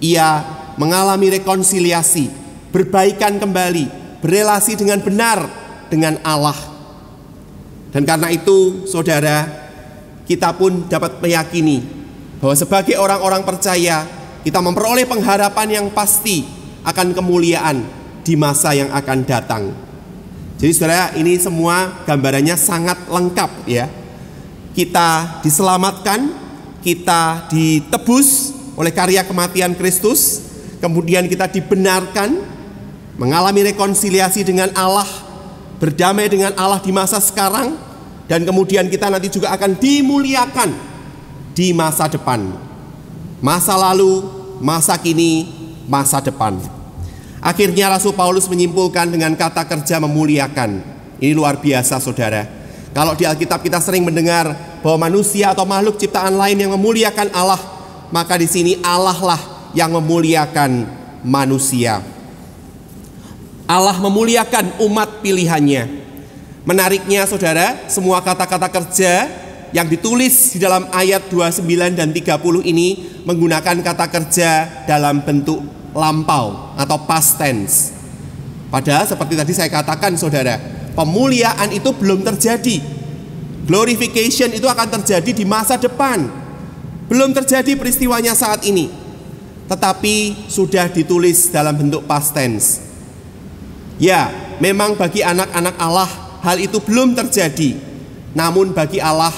Ia mengalami rekonsiliasi, berbaikan kembali, berelasi dengan benar dengan Allah. Dan karena itu, saudara, kita pun dapat meyakini bahwa sebagai orang-orang percaya, kita memperoleh pengharapan yang pasti akan kemuliaan di masa yang akan datang. Jadi saudara, ini semua gambarannya sangat lengkap, ya. Kita diselamatkan, kita ditebus oleh karya kematian Kristus, kemudian kita dibenarkan, mengalami rekonsiliasi dengan Allah, berdamai dengan Allah di masa sekarang, dan kemudian kita nanti juga akan dimuliakan di masa depan. Masa lalu, masa kini, masa depan. Akhirnya Rasul Paulus menyimpulkan dengan kata kerja memuliakan. Ini luar biasa, saudara. Kalau di Alkitab kita sering mendengar bahwa manusia atau makhluk ciptaan lain yang memuliakan Allah, maka di sini Allah lah yang memuliakan manusia. Allah memuliakan umat pilihannya. Menariknya, saudara, semua kata-kata kerja yang ditulis di dalam ayat 29 dan 30 ini menggunakan kata kerja dalam bentuk lampau atau past tense. Padahal seperti tadi saya katakan, saudara, pemuliaan itu belum terjadi. Glorification itu akan terjadi di masa depan. Belum terjadi peristiwanya saat ini, tetapi sudah ditulis dalam bentuk past tense. Ya, memang bagi anak-anak Allah hal itu belum terjadi. Namun bagi Allah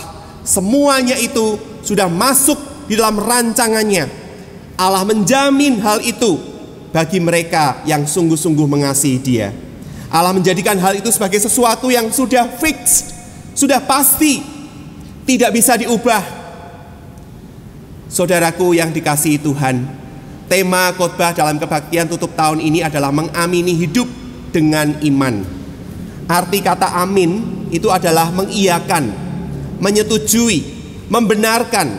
semuanya itu sudah masuk di dalam rancangannya. Allah menjamin hal itu bagi mereka yang sungguh-sungguh mengasihi Dia. Allah menjadikan hal itu sebagai sesuatu yang sudah fix, sudah pasti, tidak bisa diubah. Saudaraku yang dikasihi Tuhan, tema khotbah dalam kebaktian tutup tahun ini adalah mengamini hidup dengan iman. Arti kata amin itu adalah mengiyakan, menyetujui, membenarkan.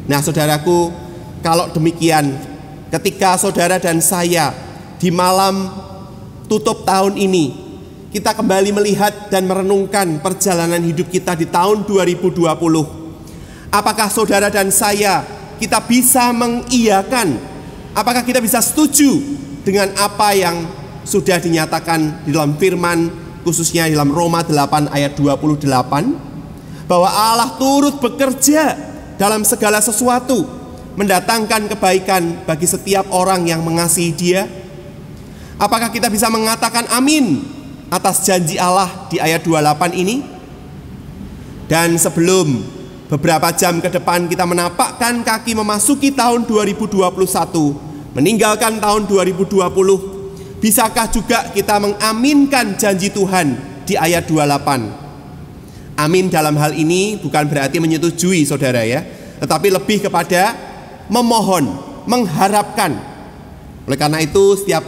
Nah, saudaraku, kalau demikian, ketika saudara dan saya di malam tutup tahun ini, kita kembali melihat dan merenungkan perjalanan hidup kita di tahun 2020. Apakah saudara dan saya, kita bisa mengiyakan? Apakah kita bisa setuju dengan apa yang sudah dinyatakan di dalam firman, khususnya di dalam Roma 8 ayat 28, bahwa Allah turut bekerja dalam segala sesuatu, mendatangkan kebaikan bagi setiap orang yang mengasihi Dia? Apakah kita bisa mengatakan amin atas janji Allah di ayat 28 ini? Dan sebelum beberapa jam ke depan kita menapakkan kaki memasuki tahun 2021, meninggalkan tahun 2020, bisakah juga kita mengaminkan janji Tuhan di ayat 28? Amin dalam hal ini bukan berarti menyetujui, saudara, ya, tetapi lebih kepada memohon, mengharapkan. Oleh karena itu, setiap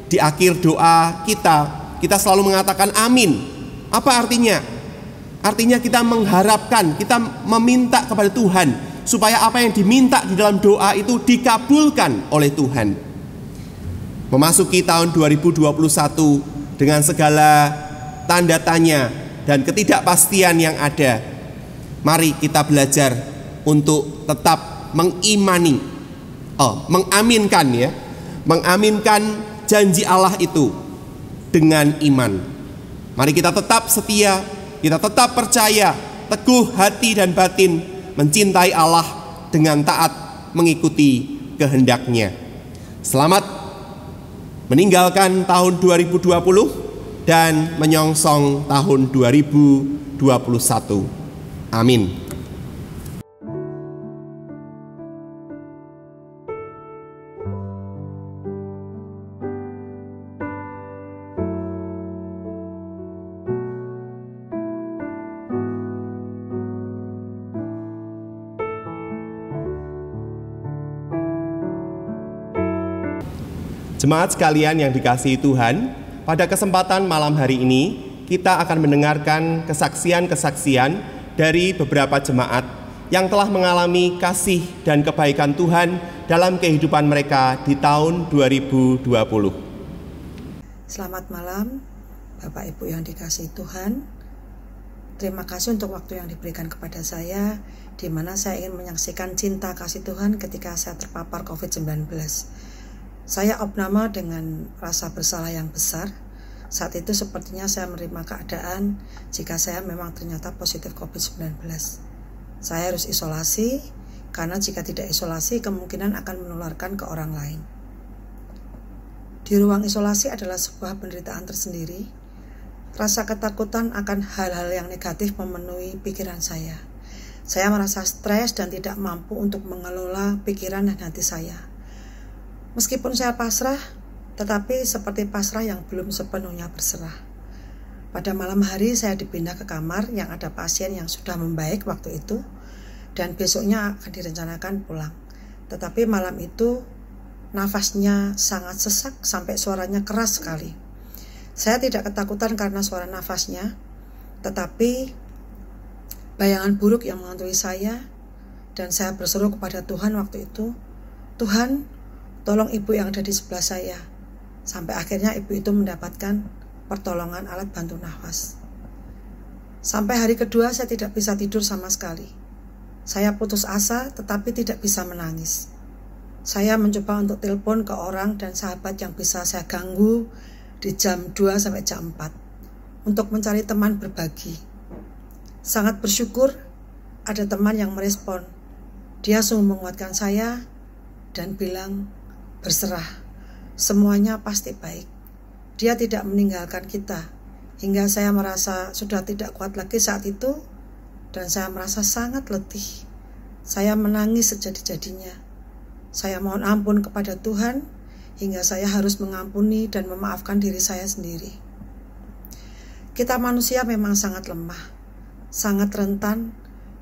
di akhir doa kita selalu mengatakan amin. Apa artinya? Artinya kita mengharapkan, kita meminta kepada Tuhan supaya apa yang diminta di dalam doa itu dikabulkan oleh Tuhan. Memasuki tahun 2021 dengan segala tanda tanya dan ketidakpastian yang ada, mari kita belajar untuk tetap mengaminkan janji Allah itu dengan iman. Mari kita tetap setia, kita tetap percaya, teguh hati dan batin, mencintai Allah dengan taat mengikuti kehendak-Nya. Selamat meninggalkan tahun 2020 dan menyongsong tahun 2021. Amin. Jemaat sekalian yang dikasihi Tuhan, pada kesempatan malam hari ini kita akan mendengarkan kesaksian-kesaksian dari beberapa jemaat yang telah mengalami kasih dan kebaikan Tuhan dalam kehidupan mereka di tahun 2020. Selamat malam Bapak Ibu yang dikasihi Tuhan. Terima kasih untuk waktu yang diberikan kepada saya, di mana saya ingin menyaksikan cinta kasih Tuhan ketika saya terpapar COVID-19. Saya opname dengan rasa bersalah yang besar. Saat itu sepertinya saya menerima keadaan jika saya memang ternyata positif COVID-19. Saya harus isolasi, karena jika tidak isolasi kemungkinan akan menularkan ke orang lain. Di ruang isolasi adalah sebuah penderitaan tersendiri. Rasa ketakutan akan hal-hal yang negatif memenuhi pikiran saya. Saya merasa stres dan tidak mampu untuk mengelola pikiran dan hati saya. Meskipun saya pasrah, tetapi seperti pasrah yang belum sepenuhnya berserah. Pada malam hari saya dipindah ke kamar yang ada pasien yang sudah membaik waktu itu, dan besoknya akan direncanakan pulang. Tetapi malam itu nafasnya sangat sesak sampai suaranya keras sekali. Saya tidak ketakutan karena suara nafasnya, tetapi bayangan buruk yang menghantui saya, dan saya berseru kepada Tuhan waktu itu, Tuhan, tolong ibu yang ada di sebelah saya. Sampai akhirnya ibu itu mendapatkan pertolongan alat bantu nafas. Sampai hari kedua saya tidak bisa tidur sama sekali. Saya putus asa tetapi tidak bisa menangis. Saya mencoba untuk telepon ke orang dan sahabat yang bisa saya ganggu di jam 2 sampai jam 4 untuk mencari teman berbagi. Sangat bersyukur ada teman yang merespon. Dia sungguh menguatkan saya dan bilang, berserah, semuanya pasti baik. Dia tidak meninggalkan kita, hingga saya merasa sudah tidak kuat lagi saat itu, dan saya merasa sangat letih. Saya menangis sejadi-jadinya. Saya mohon ampun kepada Tuhan, hingga saya harus mengampuni dan memaafkan diri saya sendiri. Kita manusia memang sangat lemah, sangat rentan,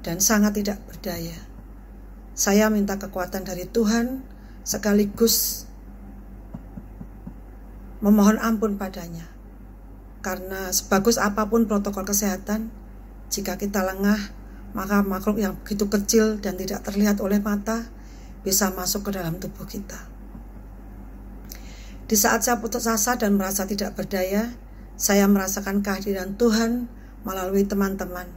dan sangat tidak berdaya. Saya minta kekuatan dari Tuhan, sekaligus memohon ampun padanya. Karena sebagus apapun protokol kesehatan, jika kita lengah, maka makhluk yang begitu kecil dan tidak terlihat oleh mata bisa masuk ke dalam tubuh kita. Di saat saya putus asa dan merasa tidak berdaya, saya merasakan kehadiran Tuhan melalui teman-teman.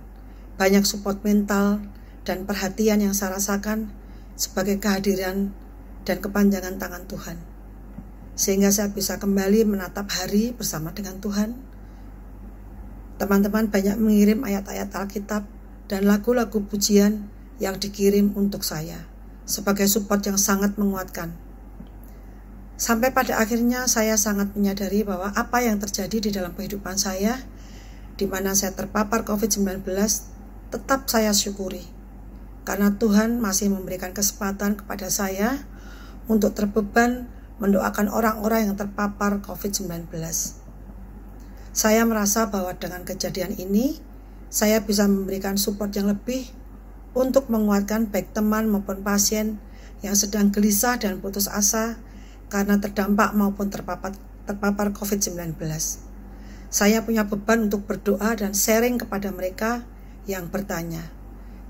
Banyak support mental dan perhatian yang saya rasakan sebagai kehadiran dan kepanjangan tangan Tuhan. Sehingga saya bisa kembali menatap hari bersama dengan Tuhan. Teman-teman banyak mengirim ayat-ayat Alkitab dan lagu-lagu pujian yang dikirim untuk saya sebagai support yang sangat menguatkan. Sampai pada akhirnya saya sangat menyadari bahwa apa yang terjadi di dalam kehidupan saya, di mana saya terpapar COVID-19, tetap saya syukuri. Karena Tuhan masih memberikan kesempatan kepada saya untuk terbeban mendoakan orang-orang yang terpapar COVID-19. Saya merasa bahwa dengan kejadian ini, saya bisa memberikan support yang lebih untuk menguatkan baik teman maupun pasien yang sedang gelisah dan putus asa karena terdampak maupun terpapar terpapar COVID-19. Saya punya beban untuk berdoa dan sharing kepada mereka yang bertanya.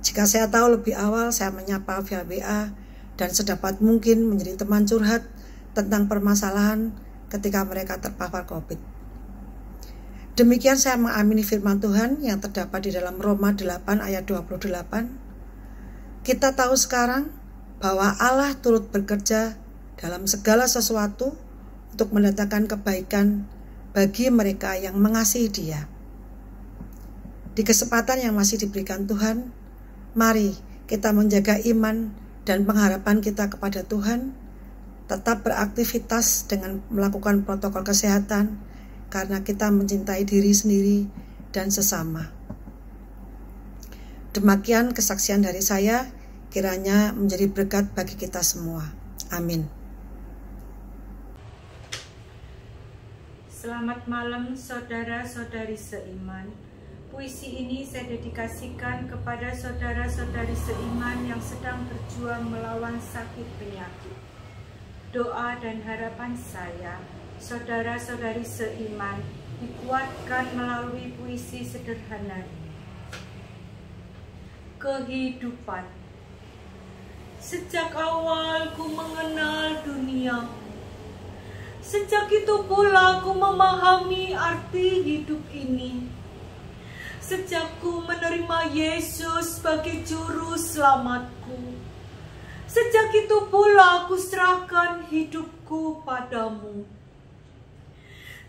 Jika saya tahu lebih awal, saya menyapa via WA dan sedapat mungkin menjadi teman curhat tentang permasalahan ketika mereka terpapar COVID. Demikian saya mengamini firman Tuhan yang terdapat di dalam Roma 8 ayat 28. Kita tahu sekarang bahwa Allah turut bekerja dalam segala sesuatu untuk mendatangkan kebaikan bagi mereka yang mengasihi Dia. Di kesempatan yang masih diberikan Tuhan, mari kita menjaga iman dan pengharapan kita kepada Tuhan, tetap beraktivitas dengan melakukan protokol kesehatan karena kita mencintai diri sendiri dan sesama. Demikian kesaksian dari saya, kiranya menjadi berkat bagi kita semua. Amin. Selamat malam saudara-saudari seiman. Puisi ini saya dedikasikan kepada saudara-saudari seiman yang sedang berjuang melawan sakit penyakit. Doa dan harapan saya, saudara-saudari seiman, dikuatkan melalui puisi sederhana ini. Kehidupan. Sejak awal ku mengenal dunia, sejak itu pula ku memahami arti hidup ini. Sejak ku menerima Yesus sebagai juru selamatku, sejak itu pula ku serahkan hidupku padamu.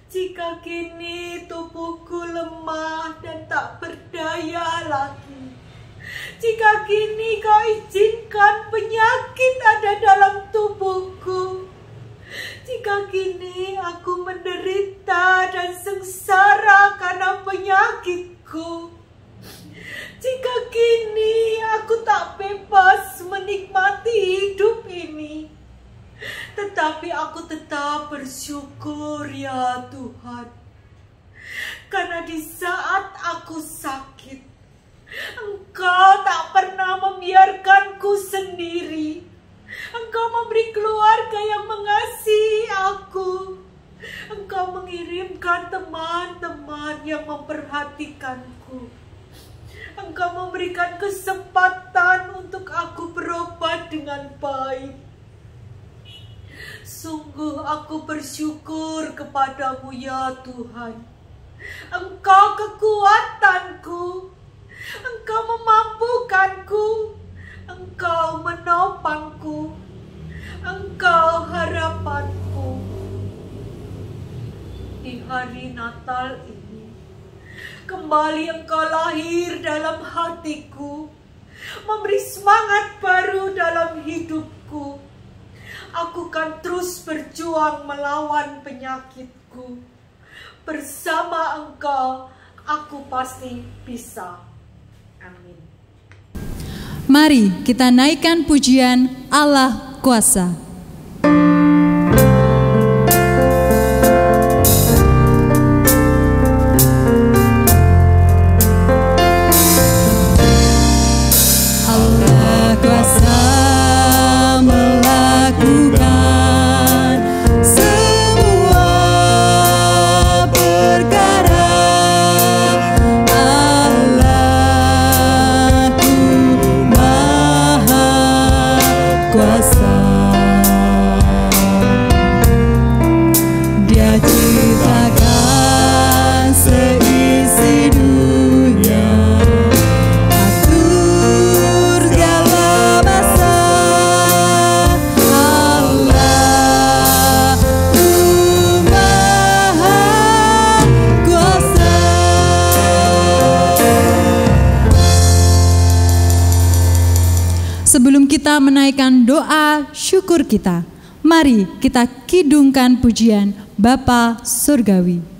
Jika kini tubuhku lemah dan tak berdaya lagi, jika kini kau izinkan penyakit ada dalam tubuhku, jika kini aku menderita dan sengsara karena penyakitku, jika kini aku tak bebas menikmati hidup ini, tetapi aku tetap bersyukur ya Tuhan, karena di saat aku sakit, Engkau tak pernah membiarkanku sendiri. Engkau memberi keluarga yang mengasihi aku. Engkau mengirimkan teman-teman yang memperhatikanku. Engkau memberikan kesempatan untuk aku berobat dengan baik. Sungguh aku bersyukur kepadamu ya Tuhan. Engkau kekuatanku. Engkau memampukanku, Engkau menopangku, Engkau harapanku. Di hari Natal ini, kembali Engkau lahir dalam hatiku, memberi semangat baru dalam hidupku. Aku akan terus berjuang melawan penyakitku. Bersama Engkau, aku pasti bisa. Amin. Mari kita naikkan pujian Allah Kuasa. Allah Kuasa melakukan semua perkara. Sebelum kita menaikkan doa syukur kita, mari kita kidungkan pujian Bapa Surgawi.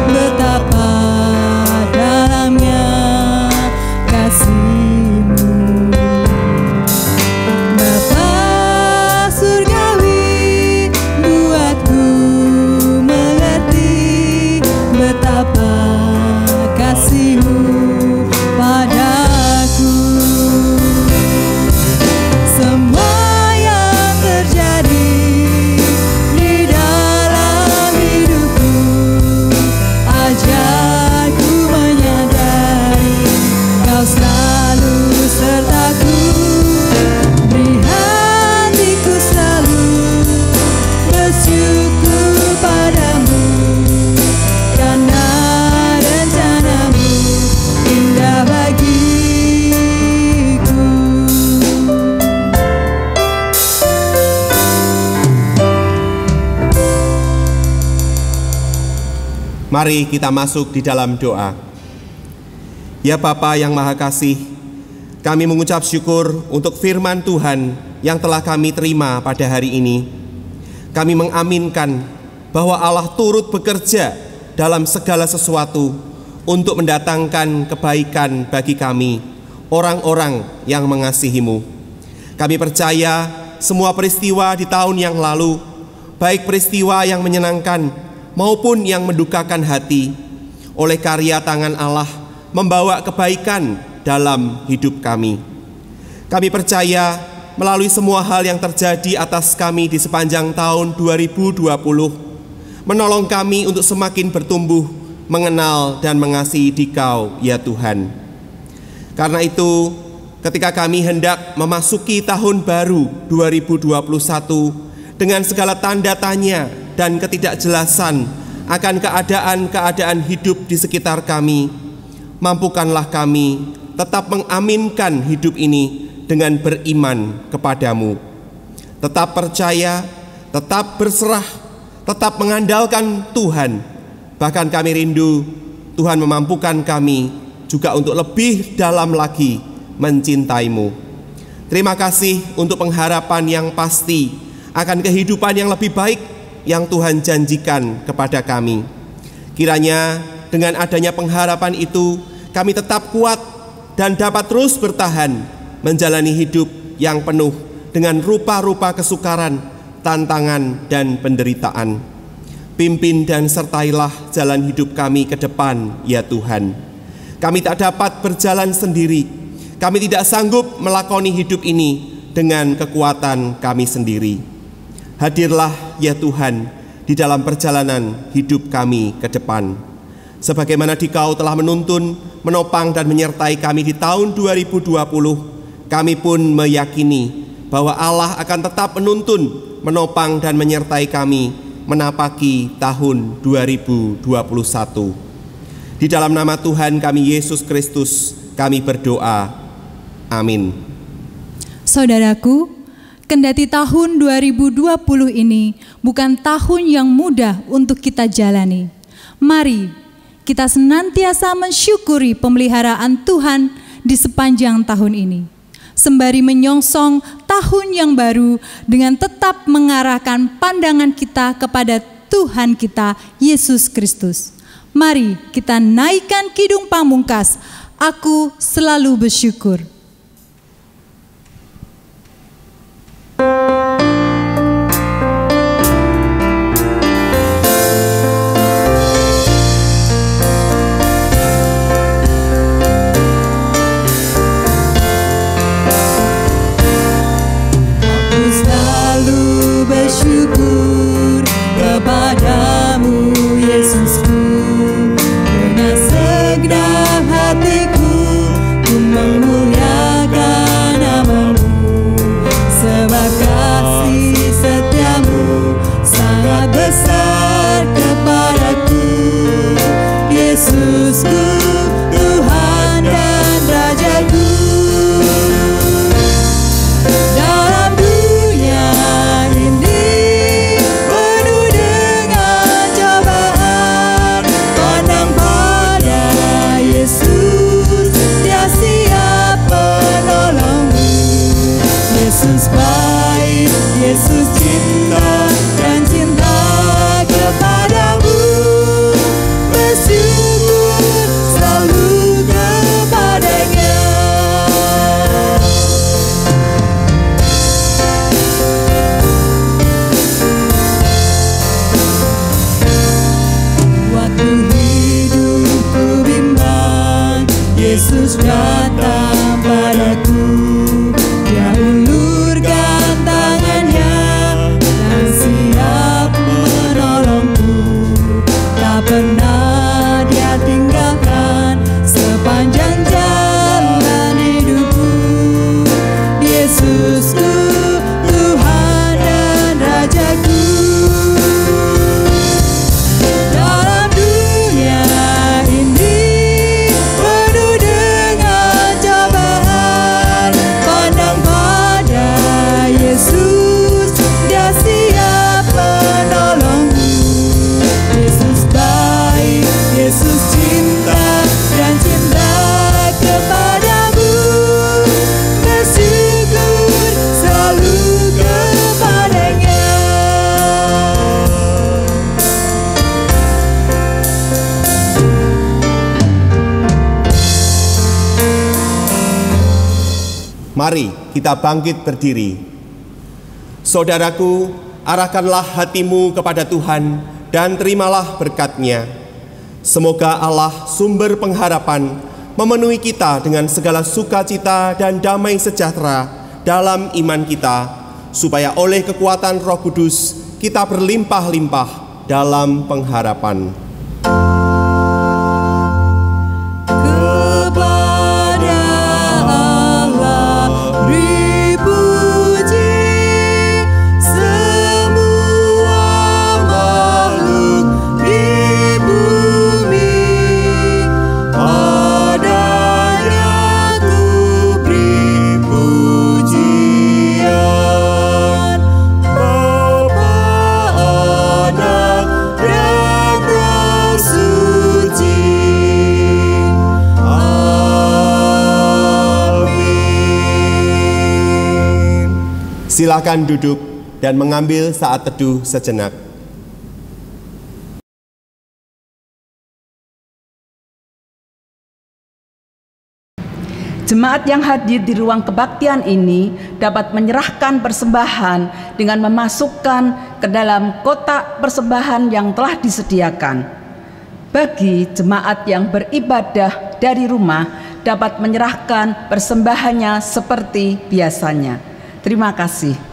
Betapa dalamnya Mari kita masuk di dalam doa. Ya Bapa yang Maha Kasih, kami mengucap syukur untuk firman Tuhan yang telah kami terima pada hari ini. Kami mengaminkan bahwa Allah turut bekerja dalam segala sesuatu untuk mendatangkan kebaikan bagi kami, orang-orang yang mengasihi-Mu. Kami percaya semua peristiwa di tahun yang lalu, baik peristiwa yang menyenangkan maupun yang mendukakan hati, oleh karya tangan Allah membawa kebaikan dalam hidup kami. Kami percaya melalui semua hal yang terjadi atas kami di sepanjang tahun 2020, menolong kami untuk semakin bertumbuh, mengenal dan mengasihi Dikau, ya Tuhan. Karena itu, ketika kami hendak memasuki tahun baru 2021 dengan segala tanda tanya dan ketidakjelasan akan keadaan-keadaan hidup di sekitar kami, mampukanlah kami tetap mengaminkan hidup ini dengan beriman kepadamu. Tetap percaya, tetap berserah, tetap mengandalkan Tuhan. Bahkan kami rindu Tuhan memampukan kami juga untuk lebih dalam lagi mencintai-Mu. Terima kasih untuk pengharapan yang pasti akan kehidupan yang lebih baik yang Tuhan janjikan kepada kami. Kiranya dengan adanya pengharapan itu, kami tetap kuat dan dapat terus bertahan menjalani hidup yang penuh dengan rupa-rupa kesukaran, tantangan, dan penderitaan. Pimpin dan sertailah jalan hidup kami ke depan, ya Tuhan. Kami tak dapat berjalan sendiri. Kami tidak sanggup melakoni hidup ini dengan kekuatan kami sendiri. Hadirlah ya Tuhan di dalam perjalanan hidup kami ke depan. Sebagaimana Dikau telah menuntun, menopang dan menyertai kami di tahun 2020, kami pun meyakini bahwa Allah akan tetap menuntun, menopang dan menyertai kami menapaki tahun 2021. Di dalam nama Tuhan kami Yesus Kristus kami berdoa. Amin. Saudaraku, kendati tahun 2020 ini bukan tahun yang mudah untuk kita jalani, mari kita senantiasa mensyukuri pemeliharaan Tuhan di sepanjang tahun ini, sembari menyongsong tahun yang baru dengan tetap mengarahkan pandangan kita kepada Tuhan kita, Yesus Kristus. Mari kita naikkan kidung pamungkas, Aku Selalu Bersyukur. Bersyukur kepadamu Yesusku, dengan segenap hatiku ku memuliakan Mari kita bangkit berdiri. Saudaraku, arahkanlah hatimu kepada Tuhan dan terimalah berkat-Nya. Semoga Allah sumber pengharapan memenuhi kita dengan segala sukacita dan damai sejahtera dalam iman kita, supaya oleh kekuatan Roh Kudus kita berlimpah-limpah dalam pengharapan. Silakan duduk dan mengambil saat teduh sejenak. Jemaat yang hadir di ruang kebaktian ini dapat menyerahkan persembahan dengan memasukkan ke dalam kotak persembahan yang telah disediakan. Bagi jemaat yang beribadah dari rumah dapat menyerahkan persembahannya seperti biasanya. Terima kasih.